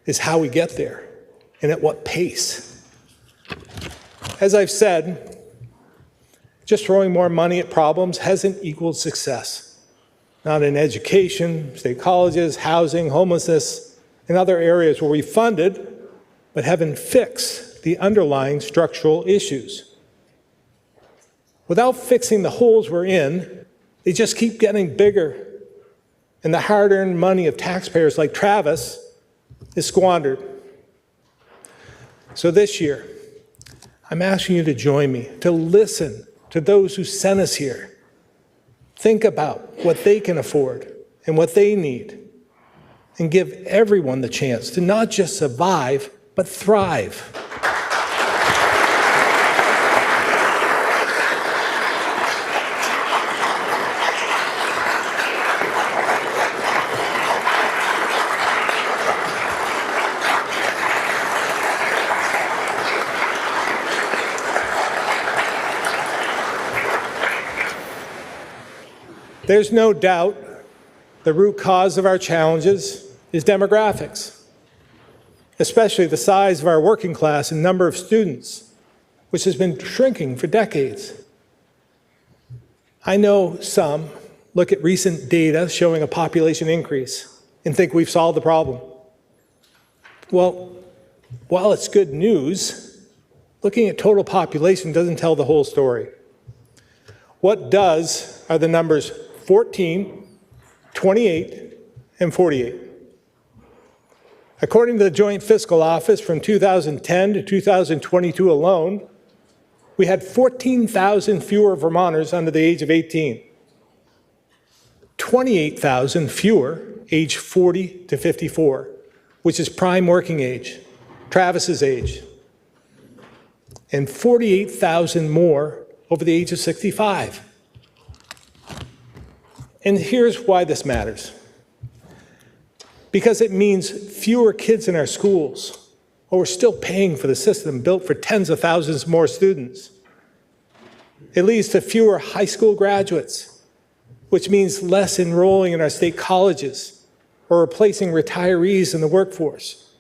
is how we get there and at what pace. As I've said, Just throwing more money at problems hasn't equaled success. Not in education, state colleges, housing, homelessness, and other areas where we funded but haven't fixed the underlying structural issues. Without fixing the holes we're in, they just keep getting bigger, and the hard-earned money of taxpayers like Travis is squandered. So this year, I'm asking you to join me, to listen to those who sent us here. Think about what they can afford and what they need, and give everyone the chance to not just survive, but thrive. There's no doubt the root cause of our challenges is demographics, especially the size of our working class and number of students, which has been shrinking for decades. I know some look at recent data showing a population increase and think we've solved the problem. Well, while it's good news, looking at total population doesn't tell the whole story. What does are the numbers 14, 28, and 48. According to the Joint Fiscal Office, from 2010 to 2022 alone, we had 14,000 fewer Vermonters under the age of 18, 28,000 fewer age 40 to 54, which is prime working age, Travis's age, and 48,000 more over the age of 65. And here's why this matters. Because it means fewer kids in our schools, or we're still paying for the system built for tens of thousands more students. It leads to fewer high school graduates, which means less enrolling in our state colleges or replacing retirees in the workforce.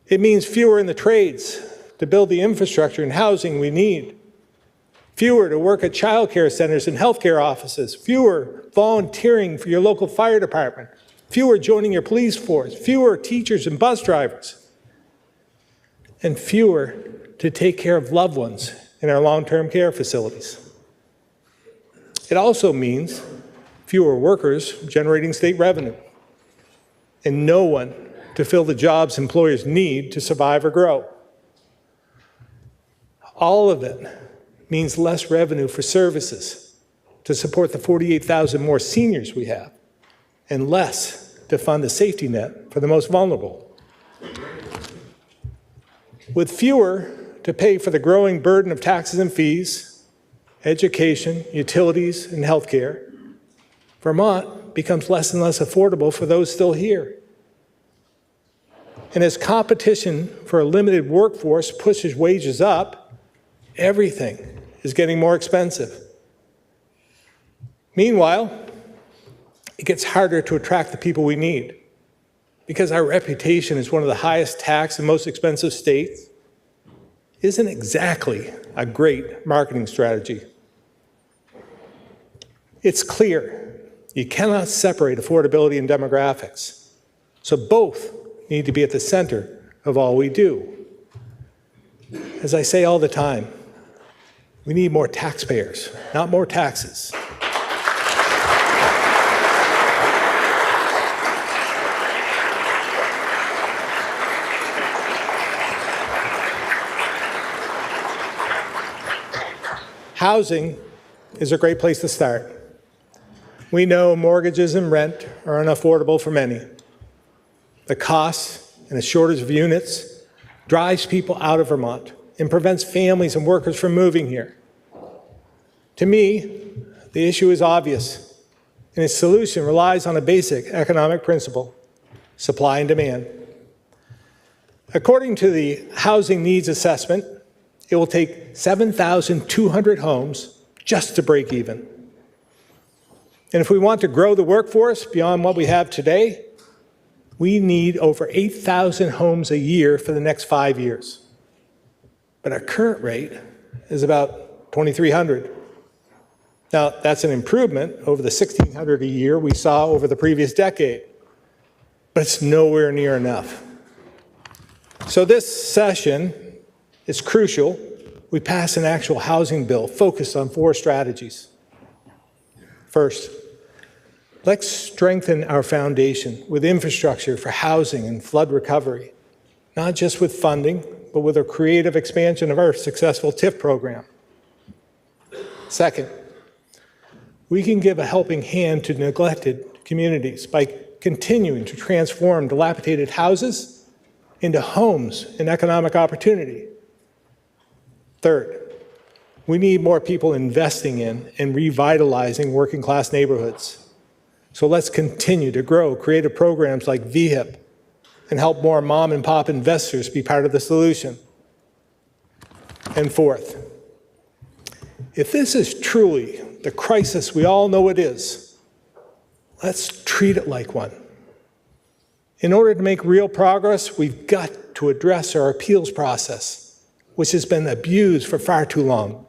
It means fewer in the trades to build the infrastructure and housing we need. Fewer to work at child care centers and healthcare offices, fewer volunteering for your local fire department, fewer joining your police force, fewer teachers and bus drivers, and fewer to take care of loved ones in our long-term care facilities. It also means fewer workers generating state revenue, and no one to fill the jobs employers need to survive or grow. All of it means less revenue for services to support the 48,000 more seniors we have, and less to fund the safety net for the most vulnerable. With fewer to pay for the growing burden of taxes and fees, education, utilities, and healthcare, Vermont becomes less and less affordable for those still here. And as competition for a limited workforce pushes wages up, everything is getting more expensive. Meanwhile, it gets harder to attract the people we need because our reputation as one of the highest taxed and most expensive states isn't exactly a great marketing strategy. It's clear you cannot separate affordability and demographics, so both need to be at the center of all we do. As I say all the time, we need more taxpayers, not more taxes. Housing is a great place to start. We know mortgages and rent are unaffordable for many. The costs and the shortage of units drives people out of Vermont and prevents families and workers from moving here. To me, the issue is obvious, and its solution relies on a basic economic principle: supply and demand. According to the Housing Needs Assessment, it will take 7,200 homes just to break even. And if we want to grow the workforce beyond what we have today, we need over 8,000 homes a year for the next 5 years. But our current rate is about 2,300. Now, that's an improvement over the 1,600 a year we saw over the previous decade, but it's nowhere near enough. So this session is crucial. We pass an actual housing bill focused on 4 strategies. First, let's strengthen our foundation with infrastructure for housing and flood recovery, not just with funding, but with a creative expansion of our successful TIF program. Second, we can give a helping hand to neglected communities by continuing to transform dilapidated houses into homes and economic opportunity. Third, we need more people investing in and revitalizing working-class neighborhoods. So let's continue to grow creative programs like VHIP and help more mom-and-pop investors be part of the solution. And fourth, if this is truly the crisis we all know it is, let's treat it like one. In order to make real progress, we've got to address our appeals process, which has been abused for far too long.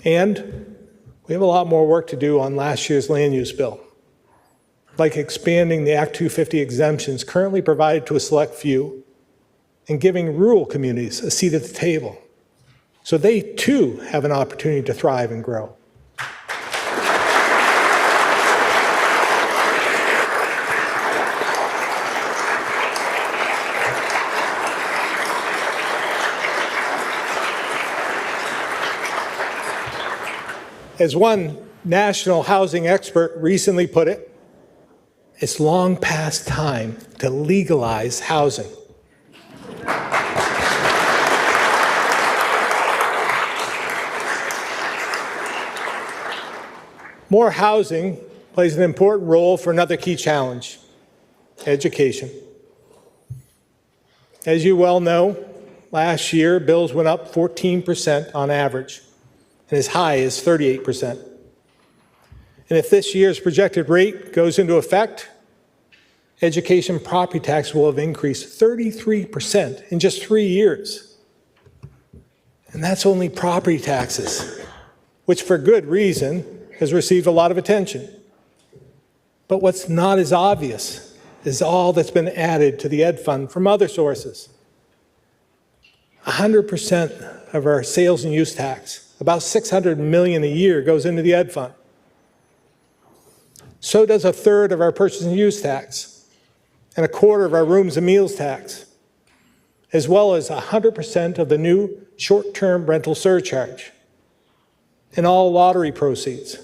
And we have a lot more work to do on last year's land use bill, like expanding the Act 250 exemptions currently provided to a select few and giving rural communities a seat at the table so they too have an opportunity to thrive and grow. As one national housing expert recently put it, it's long past time to legalize housing. More housing plays an important role for another key challenge, education. As you well know, last year bills went up 14% on average, and as high as 38%. And if this year's projected rate goes into effect, education property tax will have increased 33% in just 3 years. And that's only property taxes, which for good reason has received a lot of attention. But what's not as obvious is all that's been added to the Ed Fund from other sources. 100% of our sales and use tax, about $600 million a year, goes into the Ed Fund. So does 1/3 of our purchase and use tax, and 1/4 of our rooms and meals tax, as well as 100% of the new short-term rental surcharge, and all lottery proceeds.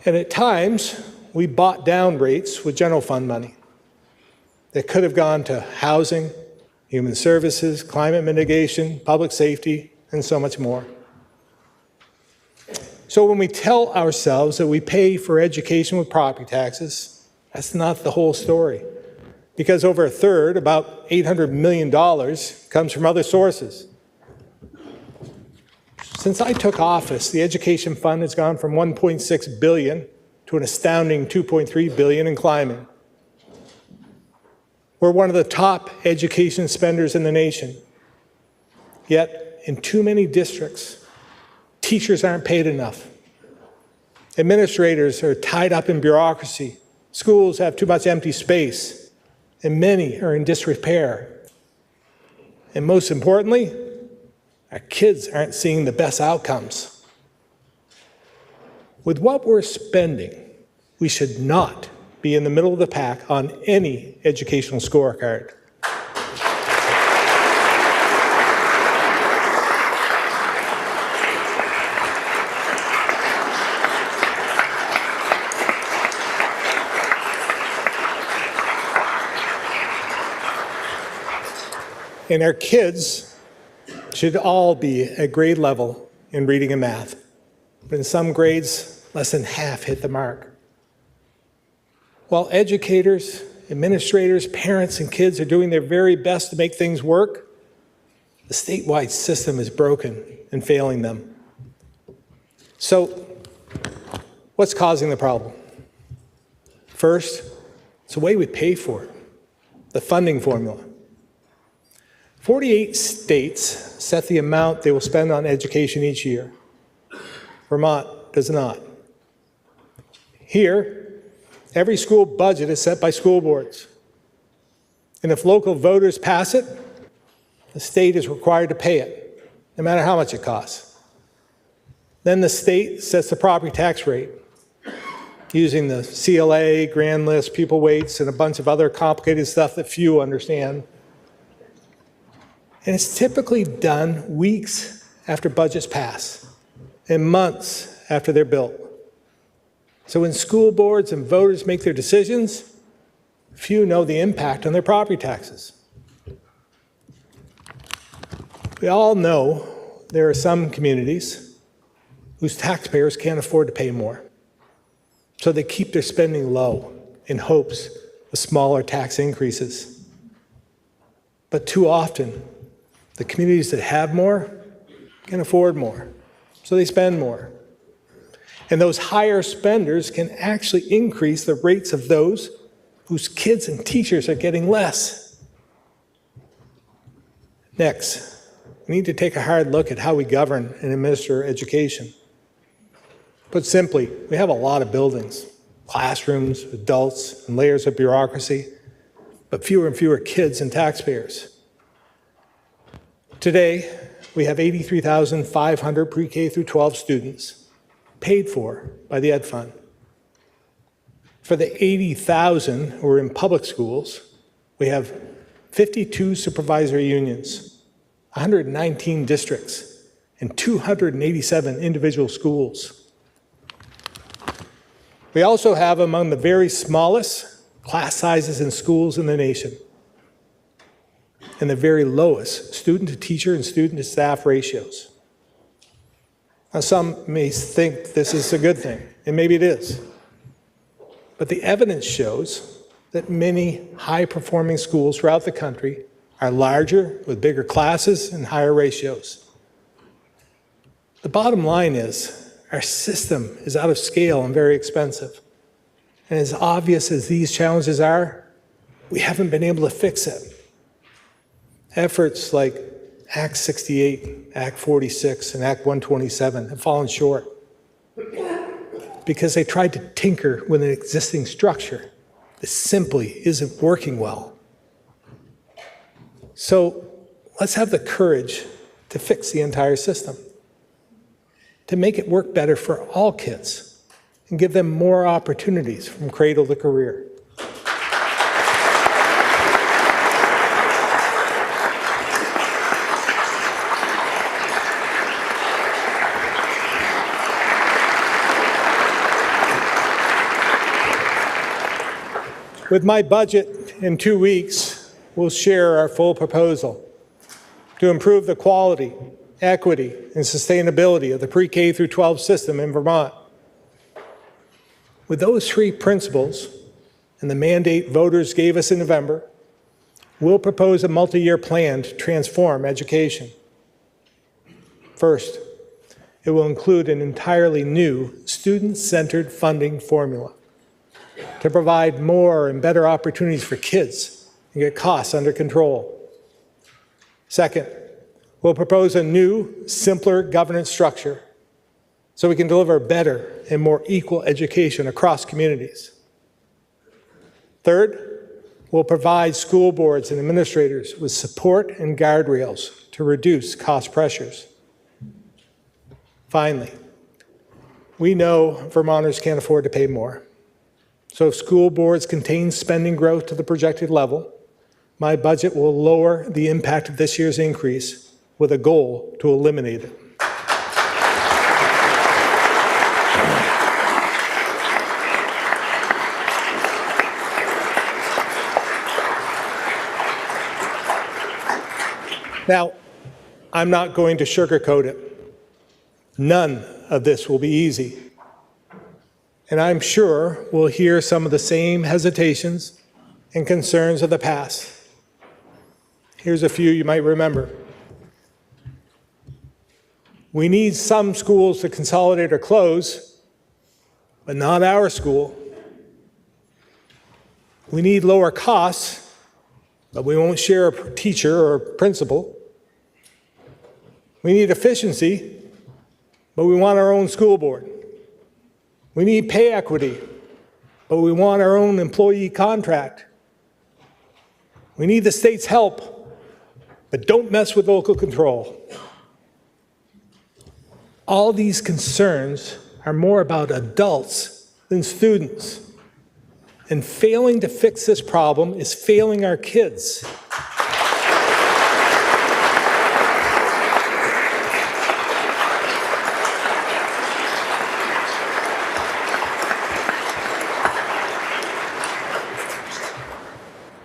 And at times, we bought down rates with general fund money that could have gone to housing, human services, climate mitigation, public safety, and so much more. So when we tell ourselves that we pay for education with property taxes, that's not the whole story, because over 1/3, about $800 million, comes from other sources. Since I took office, the education fund has gone from $1.6 billion to an astounding $2.3 billion and climbing. We're one of the top education spenders in the nation. Yet, in too many districts, teachers aren't paid enough. Administrators are tied up in bureaucracy. Schools have too much empty space, and many are in disrepair. And most importantly, our kids aren't seeing the best outcomes. With what we're spending, we should not be in the middle of the pack on any educational scorecard. And our kids should all be at grade level in reading and math. But in some grades, less than half hit the mark. While educators, administrators, parents, and kids are doing their very best to make things work, the statewide system is broken and failing them. So, what's causing the problem? First, it's the way we pay for it, the funding formula. 48 states set the amount they will spend on education each year. Vermont does not. Here, every school budget is set by school boards. And if local voters pass it, the state is required to pay it, no matter how much it costs. Then the state sets the property tax rate using the CLA, grand list, pupil weights, and a bunch of other complicated stuff that few understand. And it's typically done weeks after budgets pass and months after they're built. So when school boards and voters make their decisions, few know the impact on their property taxes. We all know there are some communities whose taxpayers can't afford to pay more. So they keep their spending low in hopes of smaller tax increases. But too often, the communities that have more can afford more, so they spend more. And those higher spenders can actually increase the rates of those whose kids and teachers are getting less. Next, we need to take a hard look at how we govern and administer education. Put simply, we have a lot of buildings, classrooms, adults, and layers of bureaucracy, but fewer and fewer kids and taxpayers. Today, we have 83,500 pre-K through 12 students paid for by the Ed Fund. For the 80,000 who are in public schools, we have 52 supervisory unions, 119 districts, and 287 individual schools. We also have among the very smallest class sizes in schools in the nation, and the very lowest student-to-teacher and student-to-staff ratios. Now, some may think this is a good thing, and maybe it is. But the evidence shows that many high-performing schools throughout the country are larger, with bigger classes and higher ratios. The bottom line is, our system is out of scale and very expensive. And as obvious as these challenges are, we haven't been able to fix it. Efforts like Act 68, Act 46, and Act 127 have fallen short because they tried to tinker with an existing structure that simply isn't working well. So let's have the courage to fix the entire system, to make it work better for all kids and give them more opportunities from cradle to career. With my budget in 2 weeks, we'll share our full proposal to improve the quality, equity, and sustainability of the pre-K through 12 system in Vermont. With those three principles and the mandate voters gave us in November, we'll propose a multi-year plan to transform education. First, it will include an entirely new student-centered funding formula to provide more and better opportunities for kids and get costs under control. Second, we'll propose a new, simpler governance structure so we can deliver better and more equal education across communities. Third, we'll provide school boards and administrators with support and guardrails to reduce cost pressures. Finally, we know Vermonters can't afford to pay more. So if school boards contain spending growth to the projected level, my budget will lower the impact of this year's increase with a goal to eliminate it. Now, I'm not going to sugarcoat it. None of this will be easy. And I'm sure we'll hear some of the same hesitations and concerns of the past. Here's a few you might remember. We need some schools to consolidate or close, but not our school. We need lower costs, but we won't share a teacher or principal. We need efficiency, but we want our own school board. We need pay equity, but we want our own employee contract. We need the state's help, but don't mess with local control. All these concerns are more about adults than students. And failing to fix this problem is failing our kids.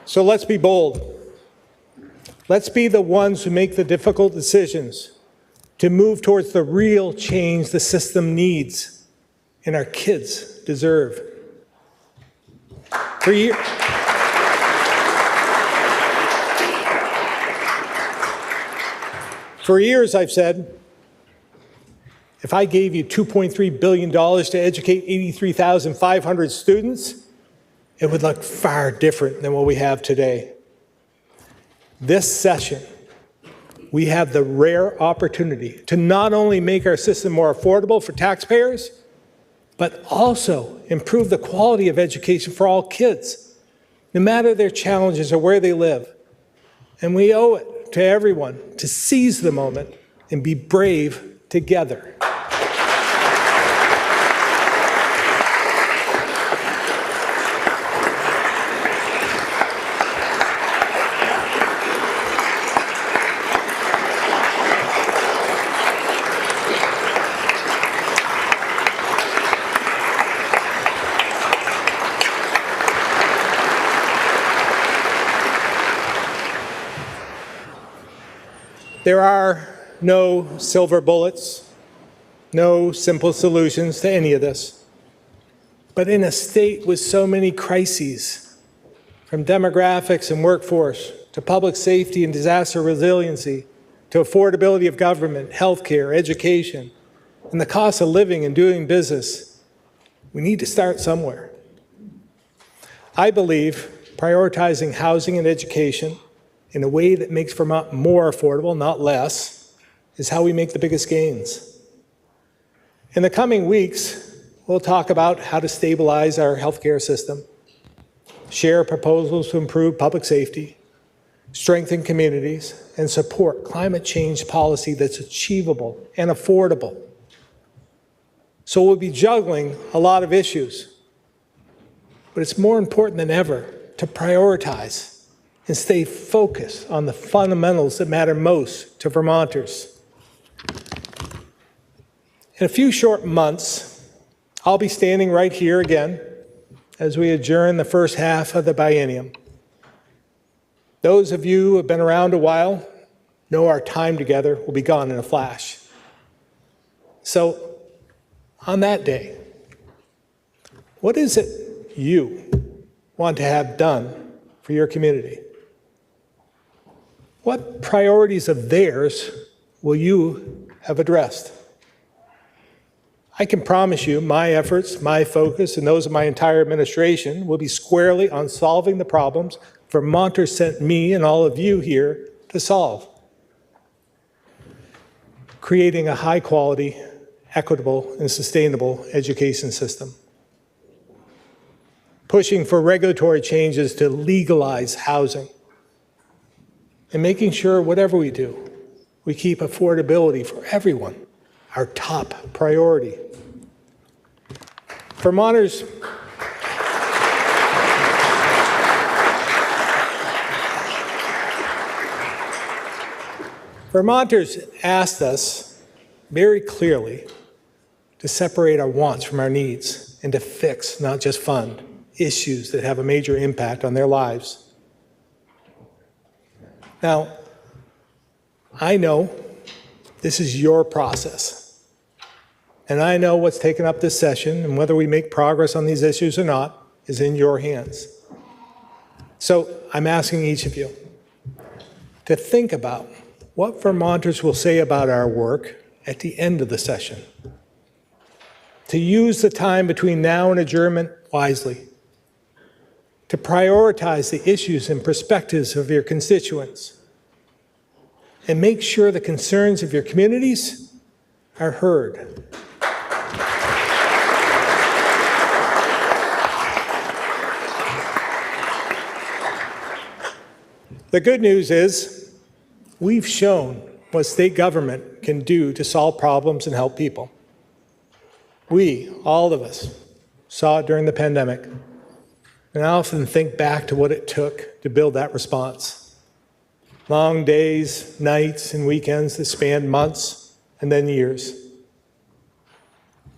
So let's be bold. Let's be the ones who make the difficult decisions to move towards the real change the system needs and our kids deserve. For years, I've said, if I gave you $2.3 billion to educate 83,500 students, it would look far different than what we have today. This session, we have the rare opportunity to not only make our system more affordable for taxpayers, but also improve the quality of education for all kids, no matter their challenges or where they live. And we owe it to everyone to seize the moment and be brave together. There are no silver bullets, no simple solutions to any of this. But in a state with so many crises, from demographics and workforce to public safety and disaster resiliency, to affordability of government, healthcare, education, and the cost of living and doing business, we need to start somewhere. I believe prioritizing housing and education in a way that makes Vermont more affordable, not less, is how we make the biggest gains. In the coming weeks, we'll talk about how to stabilize our healthcare system, share proposals to improve public safety, strengthen communities, and support climate change policy that's achievable and affordable. So we'll be juggling a lot of issues, but it's more important than ever to prioritize and stay focused on the fundamentals that matter most to Vermonters. In a few short months, I'll be standing right here again as we adjourn the first half of the biennium. Those of you who have been around a while know our time together will be gone in a flash. So, on that day, what is it you want to have done for your community? What priorities of theirs will you have addressed? I can promise you my efforts, my focus, and those of my entire administration will be squarely on solving the problems Vermonters sent me and all of you here to solve. Creating a high-quality, equitable, and sustainable education system. Pushing for regulatory changes to legalize housing. And making sure whatever we do, we keep affordability for everyone our top priority. Vermonters asked us very clearly to separate our wants from our needs and to fix, not just fund, issues that have a major impact on their lives. Now, I know this is your process, and I know what's taken up this session, and whether we make progress on these issues or not is in your hands. So I'm asking each of you to think about what Vermonters will say about our work at the end of the session, to use the time between now and adjournment wisely, to prioritize the issues and perspectives of your constituents, and make sure the concerns of your communities are heard. The good news is we've shown what state government can do to solve problems and help people. We, all of us, saw it during the pandemic, and I often think back to what it took to build that response. Long days, nights, and weekends that spanned months and then years.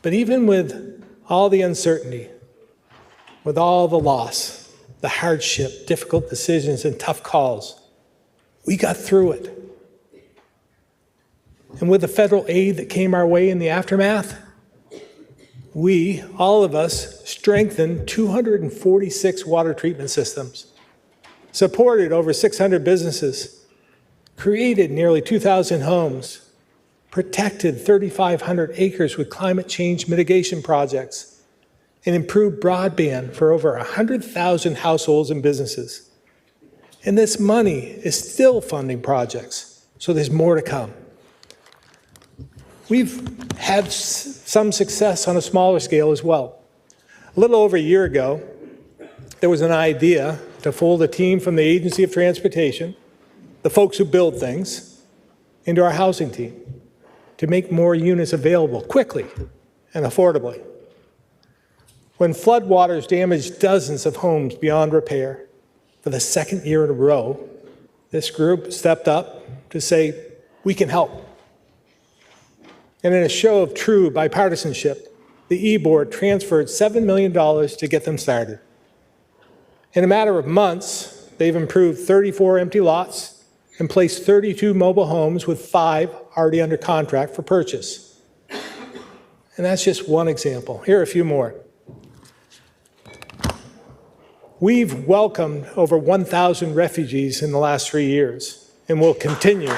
But even with all the uncertainty, with all the loss, the hardship, difficult decisions, and tough calls, we got through it. And with the federal aid that came our way in the aftermath, we, all of us, strengthened 246 water treatment systems, supported over 600 businesses, created nearly 2,000 homes, protected 3,500 acres with climate change mitigation projects, and improved broadband for over 100,000 households and businesses. And this money is still funding projects, so there's more to come. We've had some success on a smaller scale as well. A little over a year ago, there was an idea to fold a team from the Agency of Transportation, the folks who build things, into our housing team to make more units available quickly and affordably. When floodwaters damaged dozens of homes beyond repair for the second year in a row, this group stepped up to say, we can help. And in a show of true bipartisanship, the E-Board transferred $7 million to get them started. In a matter of months, they've improved 34 empty lots and placed 32 mobile homes with 5 already under contract for purchase. And that's just one example. Here are a few more. We've welcomed over 1,000 refugees in the last 3 years, and will continue.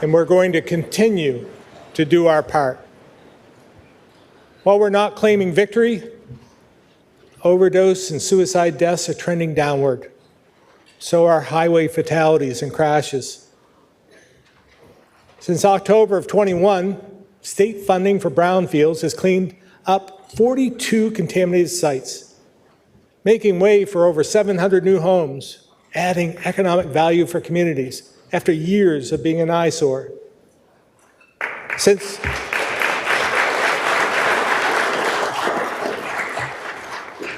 And we're going to continue to do our part. While we're not claiming victory, overdose and suicide deaths are trending downward. So are highway fatalities and crashes. Since October of 21, state funding for brownfields has cleaned up 42 contaminated sites, making way for over 700 new homes, adding economic value for communities after years of being an eyesore.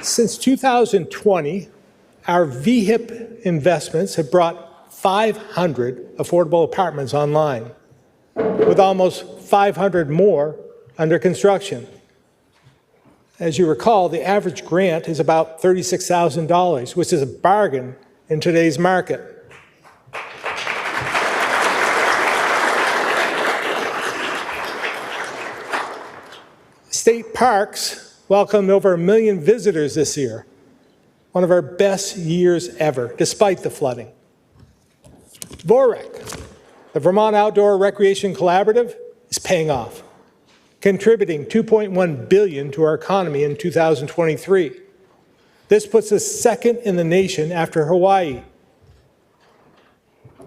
Since 2020, our VHIP investments have brought 500 affordable apartments online, with almost 500 more under construction. As you recall, the average grant is about $36,000, which is a bargain in today's market. State parks welcomed over 1 million visitors this year, one of our best years ever, despite the flooding. VOREC, the Vermont Outdoor Recreation Collaborative, is paying off, contributing $2.1 billion to our economy in 2023. This puts us second in the nation after Hawaii.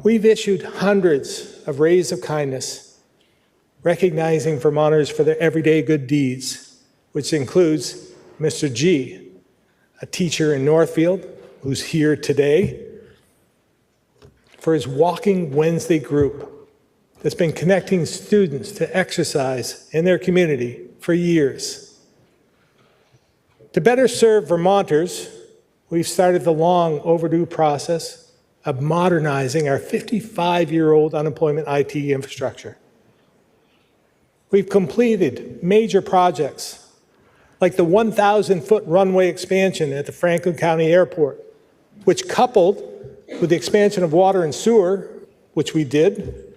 We've issued hundreds of rays of kindness, recognizing Vermonters for their everyday good deeds, which includes Mr. G, a teacher in Northfield who's here today, for his Walking Wednesday group that's been connecting students to exercise in their community for years. To better serve Vermonters, we've started the long overdue process of modernizing our 55-year-old unemployment IT infrastructure. We've completed major projects like the 1,000-foot runway expansion at the Franklin County Airport, which, coupled with the expansion of water and sewer, which we did,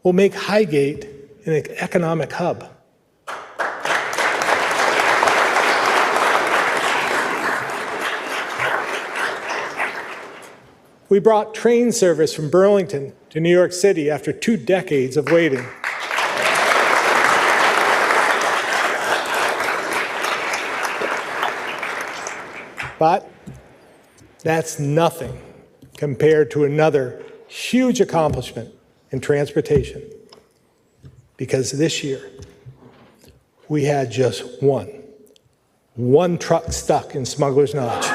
will make Highgate an economic hub. We brought train service from Burlington to New York City after 2 decades of waiting. But that's nothing compared to another huge accomplishment in transportation. Because this year, we had just one truck stuck in Smuggler's Notch.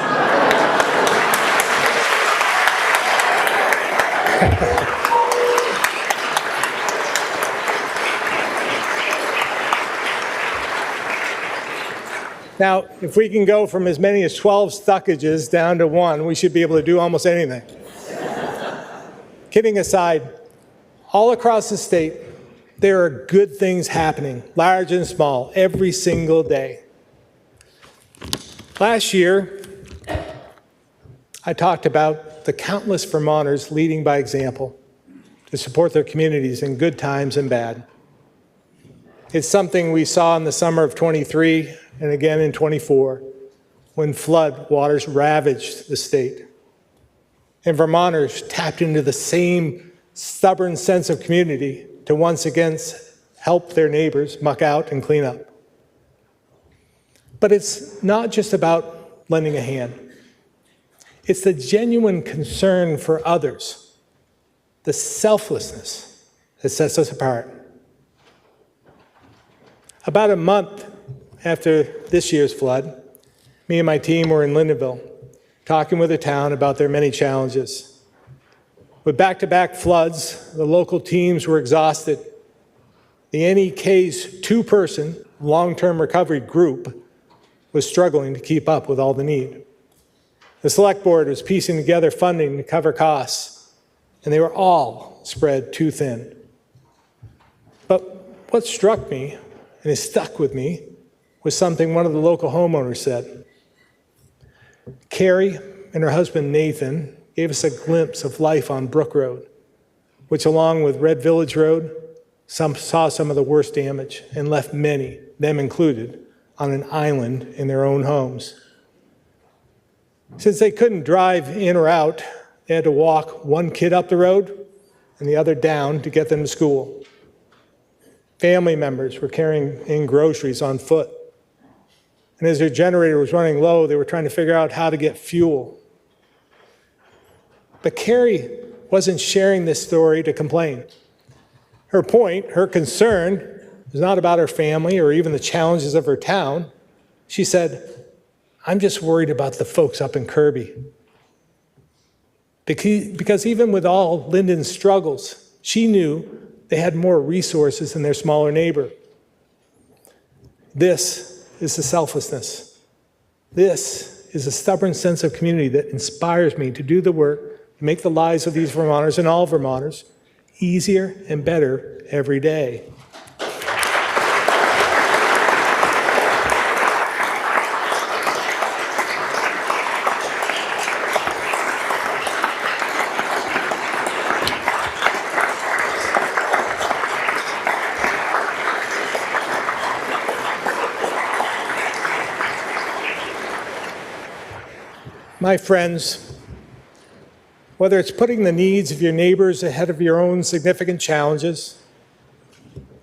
Now, if we can go from as many as 12 stuckages down to 1, we should be able to do almost anything. Kidding aside, all across the state, there are good things happening, large and small, every single day. Last year, I talked about the countless Vermonters leading by example to support their communities in good times and bad. It's something we saw in the summer of '23 and again in '24 when flood waters ravaged the state. And Vermonters tapped into the same stubborn sense of community to once again help their neighbors muck out and clean up. But it's not just about lending a hand. It's the genuine concern for others, the selflessness that sets us apart. About a month after this year's flood, me and my team were in Lindenville, talking with the town about their many challenges. With back-to-back floods, the local teams were exhausted. The NEK's 2-person long-term recovery group was struggling to keep up with all the need. The select board was piecing together funding to cover costs, and they were all spread too thin. But what struck me, and has stuck with me, was something one of the local homeowners said. Carrie and her husband Nathan gave us a glimpse of life on Brook Road, which along with Red Village Road, saw some of the worst damage and left many, them included, on an island in their own homes. Since they couldn't drive in or out, they had to walk one kid up the road and the other down to get them to school. Family members were carrying in groceries on foot. And as their generator was running low, they were trying to figure out how to get fuel. But Carrie wasn't sharing this story to complain. Her point, her concern, was not about her family or even the challenges of her town. She said, I'm just worried about the folks up in Kirby. Because even with all Lyndon's struggles, she knew they had more resources than their smaller neighbor. This is the selflessness. This is a stubborn sense of community that inspires me to do the work to make the lives of these Vermonters and all Vermonters easier and better every day. My friends, whether it's putting the needs of your neighbors ahead of your own significant challenges,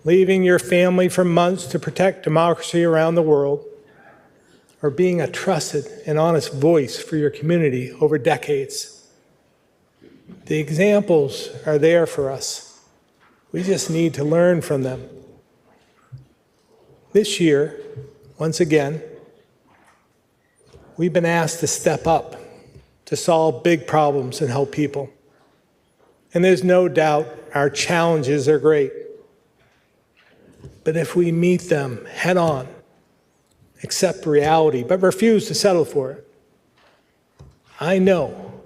leaving your family for months to protect democracy around the world, or being a trusted and honest voice for your community over decades, the examples are there for us. We just need to learn from them. This year, once again, we've been asked to step up, to solve big problems and help people. And there's no doubt our challenges are great. But if we meet them head on, accept reality, but refuse to settle for it, I know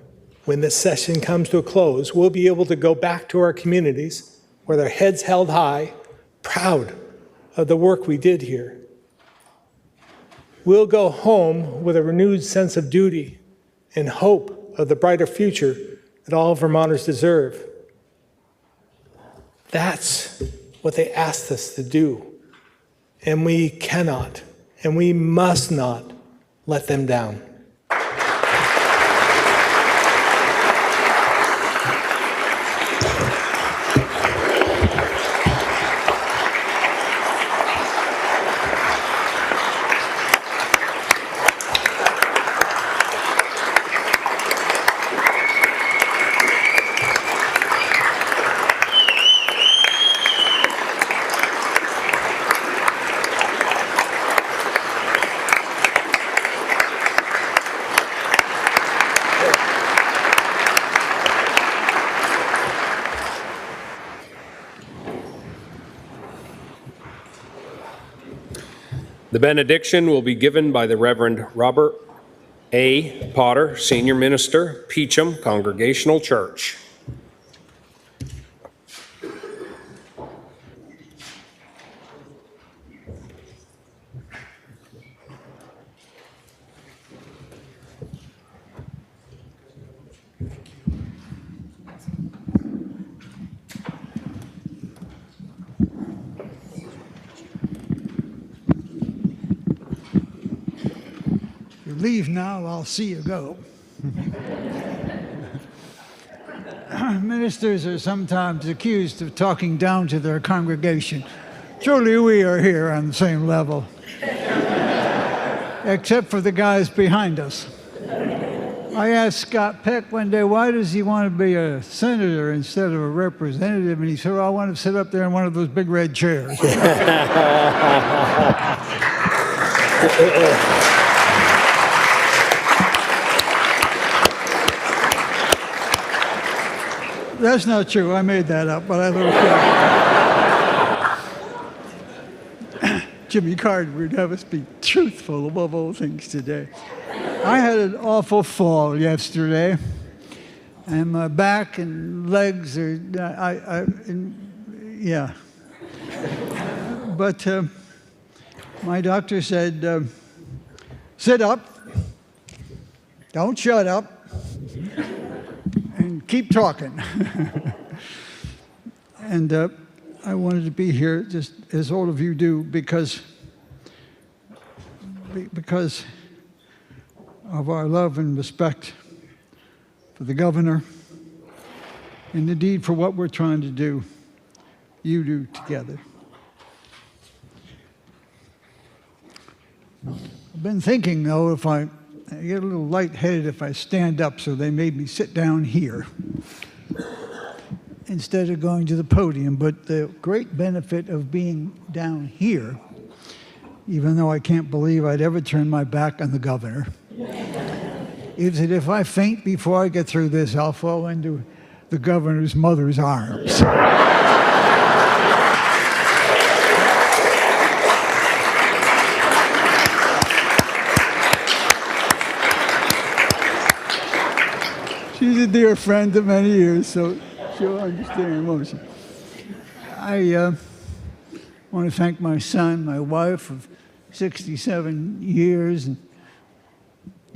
when this session comes to a close, we'll be able to go back to our communities with our heads held high, proud of the work we did here. We'll go home with a renewed sense of duty and hope of the brighter future that all Vermonters deserve. That's what they asked us to do. And we cannot, and we must not let them down. The benediction will be given by the Reverend Robert A. Potter, Senior Minister, Peacham Congregational Church. Leave now, I'll see you go. Ministers are sometimes accused of talking down to their congregation. Truly, we are here on the same level, except for the guys behind us. I asked Scott Peck one day, why does he want to be a senator instead of a representative? And he said, well, I want to sit up there in one of those big red chairs. That's not true. I made that up, but I thought Jimmy Carter would have us be truthful above all things today. I had an awful fall yesterday, and my back and legs are, yeah. But my doctor said, sit up, don't shut up, and keep talking. And I wanted to be here, just as all of you do, because of our love and respect for the governor, and indeed for what we're trying to do, you do together. I've been thinking, though, if I get a little lightheaded if I stand up, so they made me sit down here instead of going to the podium. But the great benefit of being down here, even though I can't believe I'd ever turn my back on the governor, is that if I faint before I get through this, I'll fall into the governor's mother's arms. She's a dear friend of many years, so she'll understand, won't she? I want to thank my son, my wife of 67 years. And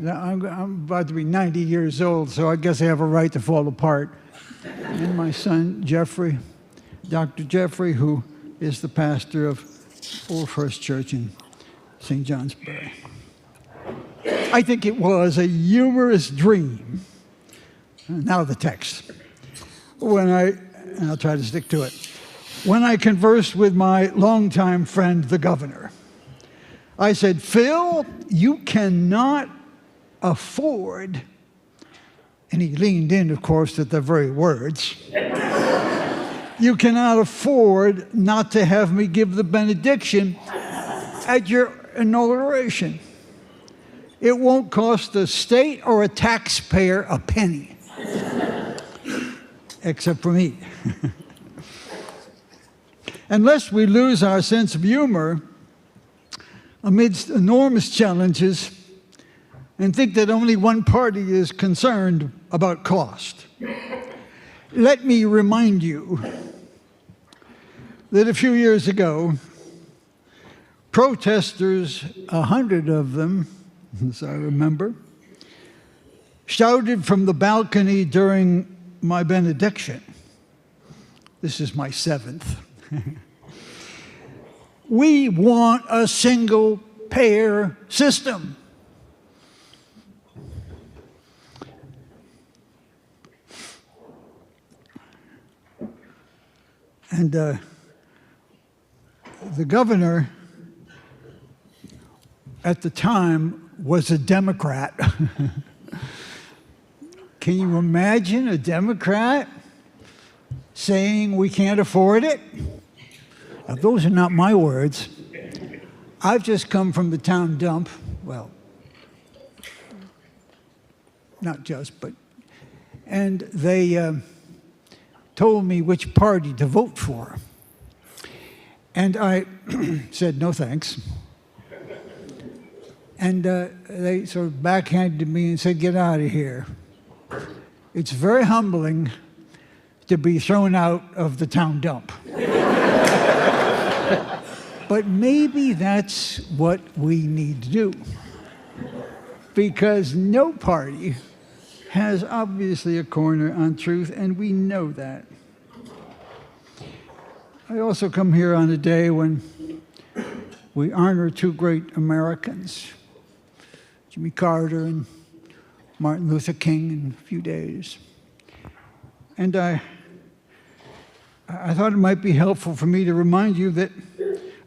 I'm about to be 90 years old, so I guess I have a right to fall apart. And my son, Jeffrey, Dr. Jeffrey, who is the pastor of Old First Church in St. Johnsbury. I think it was a humorous dream. Now the text. And I'll try to stick to it. When I conversed with my longtime friend, the governor, I said, Phil, you cannot afford, and he leaned in, of course, at the very words, you cannot afford not to have me give the benediction at your inauguration. It won't cost the state or a taxpayer a penny. Except for me. Unless we lose our sense of humor amidst enormous challenges and think that only one party is concerned about cost. Let me remind you that a few years ago, protesters, 100 of them, as I remember, shouted from the balcony during my benediction. This is my 7th. We want a single-payer system. And the governor at the time was a Democrat. Can you imagine a Democrat saying we can't afford it? Now, those are not my words. I've just come from the town dump. Well, not just, but. And they told me which party to vote for. And I said, no thanks. And they sort of backhanded me and said, get out of here. It's very humbling to be thrown out of the town dump. But maybe that's what we need to do. Because no party has obviously a corner on truth, and we know that. I also come here on a day when we honor two great Americans, Jimmy Carter and Martin Luther King, in a few days. And I thought it might be helpful for me to remind you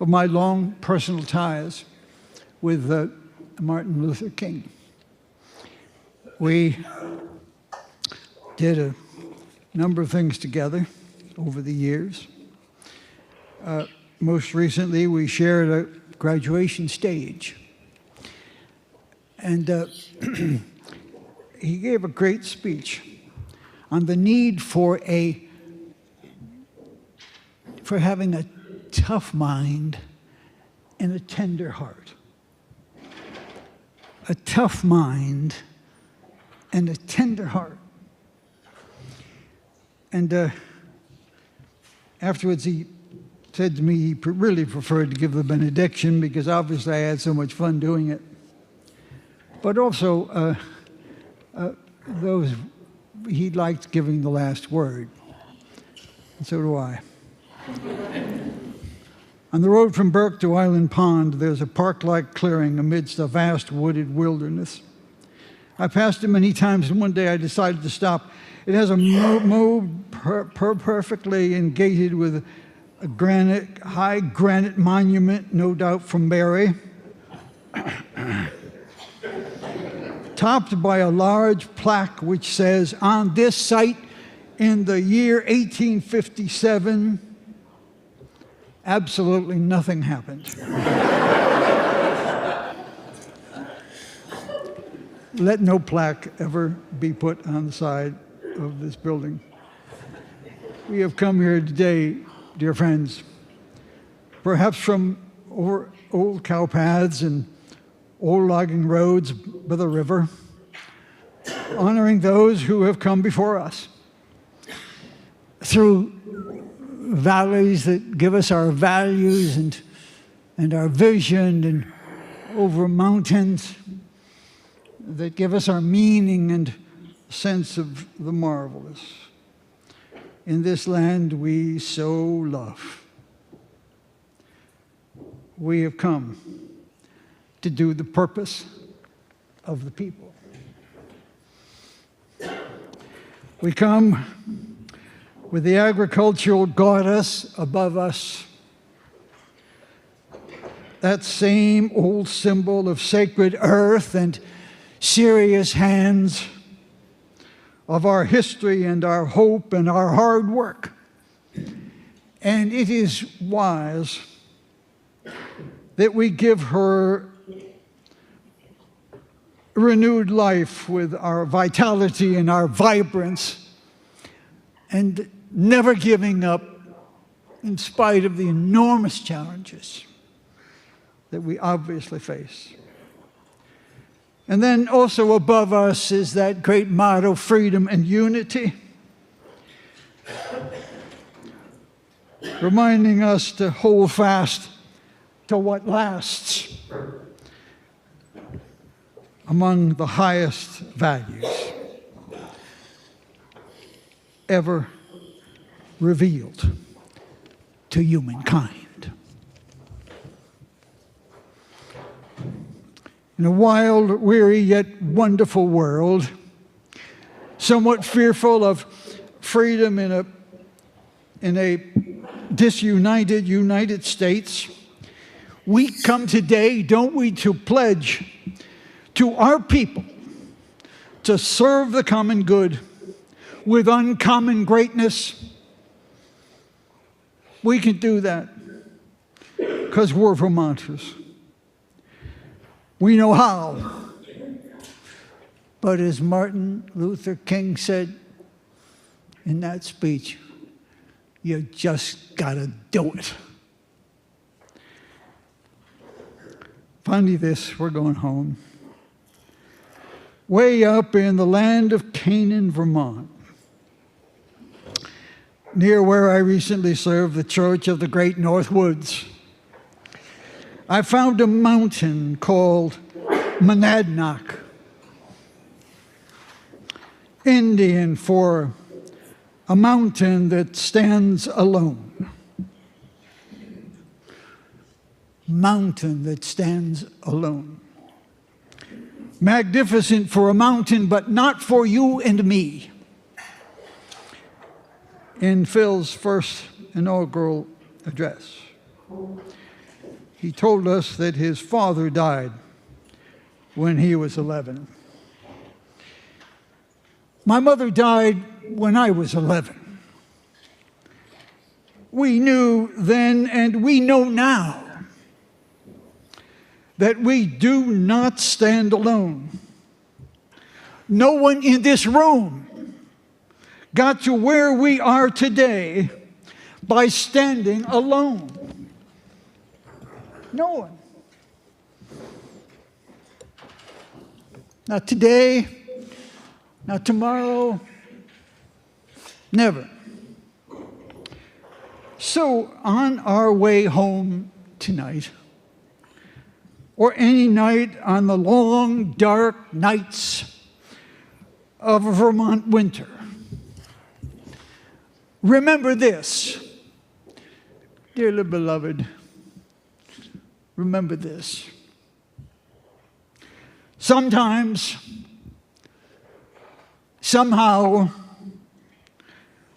of my long personal ties with Martin Luther King. We did a number of things together over the years. Most recently, we shared a graduation stage. And he gave a great speech on the need for having a tough mind and a tender heart. A tough mind and a tender heart. And afterwards, he said to me he really preferred to give the benediction because obviously I had so much fun doing it. But also, he liked giving the last word. And so do I. On the road from Burke to Island Pond, there's a park-like clearing amidst a vast wooded wilderness. I passed it many times, and one day I decided to stop. It has a moat perfectly and gated with a high granite monument, no doubt from Mary, topped by a large plaque which says, on this site in the year 1857, absolutely nothing happened. Let no plaque ever be put on the side of this building. We have come here today, dear friends, perhaps from old cow paths and old logging roads by the river, honoring those who have come before us, through valleys that give us our values and our vision, and over mountains that give us our meaning and sense of the marvelous. In this land we so love. We have come to do the purpose of the people. We come with the agricultural goddess above us, that same old symbol of sacred earth and serious hands, of our history and our hope and our hard work. And it is wise that we give her renewed life with our vitality and our vibrance, and never giving up in spite of the enormous challenges that we obviously face. And then also above us is that great motto, freedom and unity, reminding us to hold fast to what lasts among the highest values ever revealed to humankind. In a wild, weary, yet wonderful world, somewhat fearful of freedom in a disunited United States, we come today, don't we, to pledge to our people to serve the common good with uncommon greatness. We can do that because we're Vermonters. We know how. But as Martin Luther King said in that speech, you just gotta do it. Funny this, we're going home. Way up in the land of Canaan, Vermont, near where I recently served the Church of the Great North Woods, I found a mountain called Monadnock, Indian for a mountain that stands alone. Mountain that stands alone. Magnificent for a mountain, but not for you and me. In Phil's first inaugural address, he told us that his father died when he was 11. My mother died when I was 11. We knew then and we know now that we do not stand alone. No one in this room got to where we are today by standing alone. No one. Not today, not tomorrow, never. So on our way home tonight, or any night on the long, dark nights of a Vermont winter, remember this, dearly beloved, remember this. Sometimes, somehow,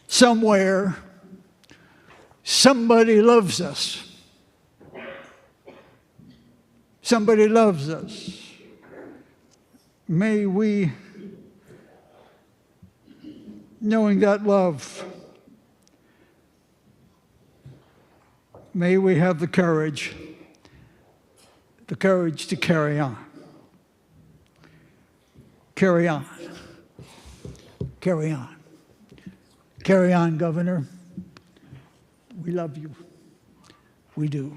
somewhere, somebody loves us. Somebody loves us. May we, knowing that love, may we have the courage to carry on. Carry on. Carry on. Carry on, Governor. We love you. We do.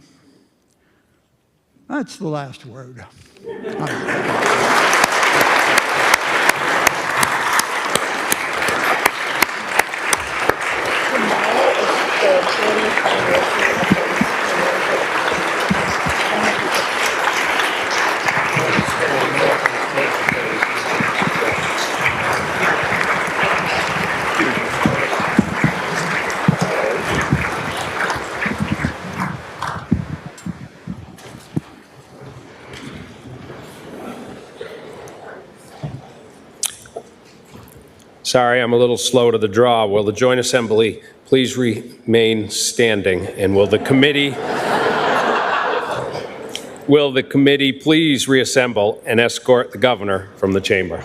That's the last word. Sorry, I'm a little slow to the draw. Will the joint assembly please remain standing? And will the committee please reassemble and escort the governor from the chamber?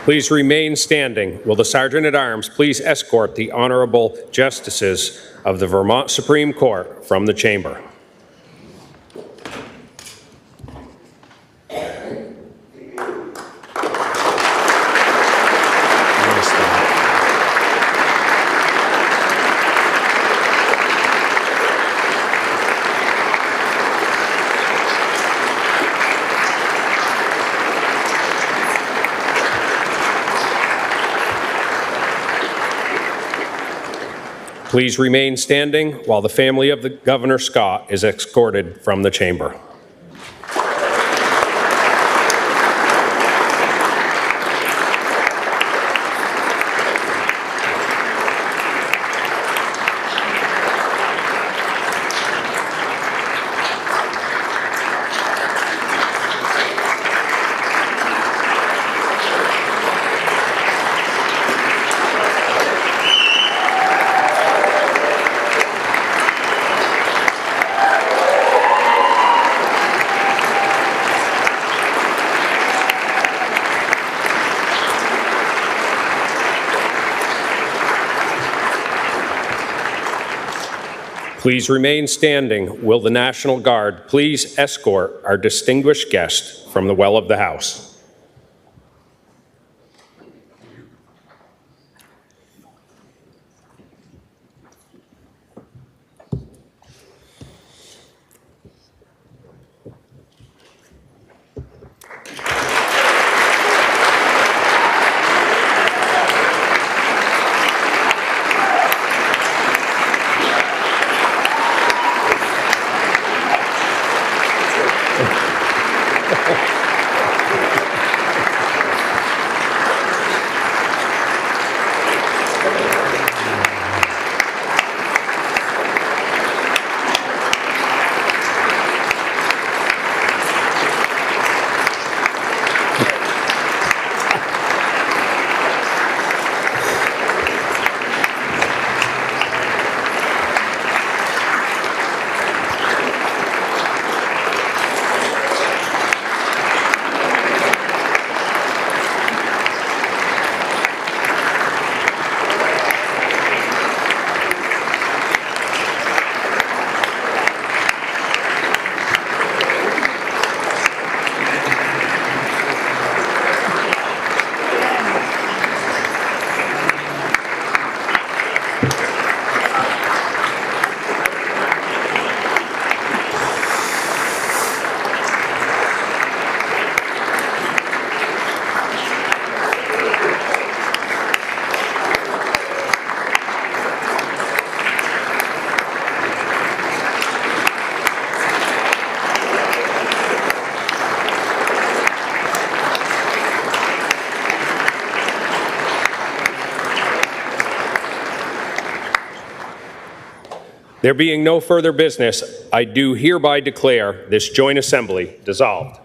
Please remain standing. Will the Sergeant at Arms please escort the Honorable Justices of the Vermont Supreme Court from the chamber? Please remain standing while the family of the Governor Scott is escorted from the chamber. Please remain standing. Will the National Guard please escort our distinguished guest from the well of the House? There being no further business, I do hereby declare this joint assembly dissolved.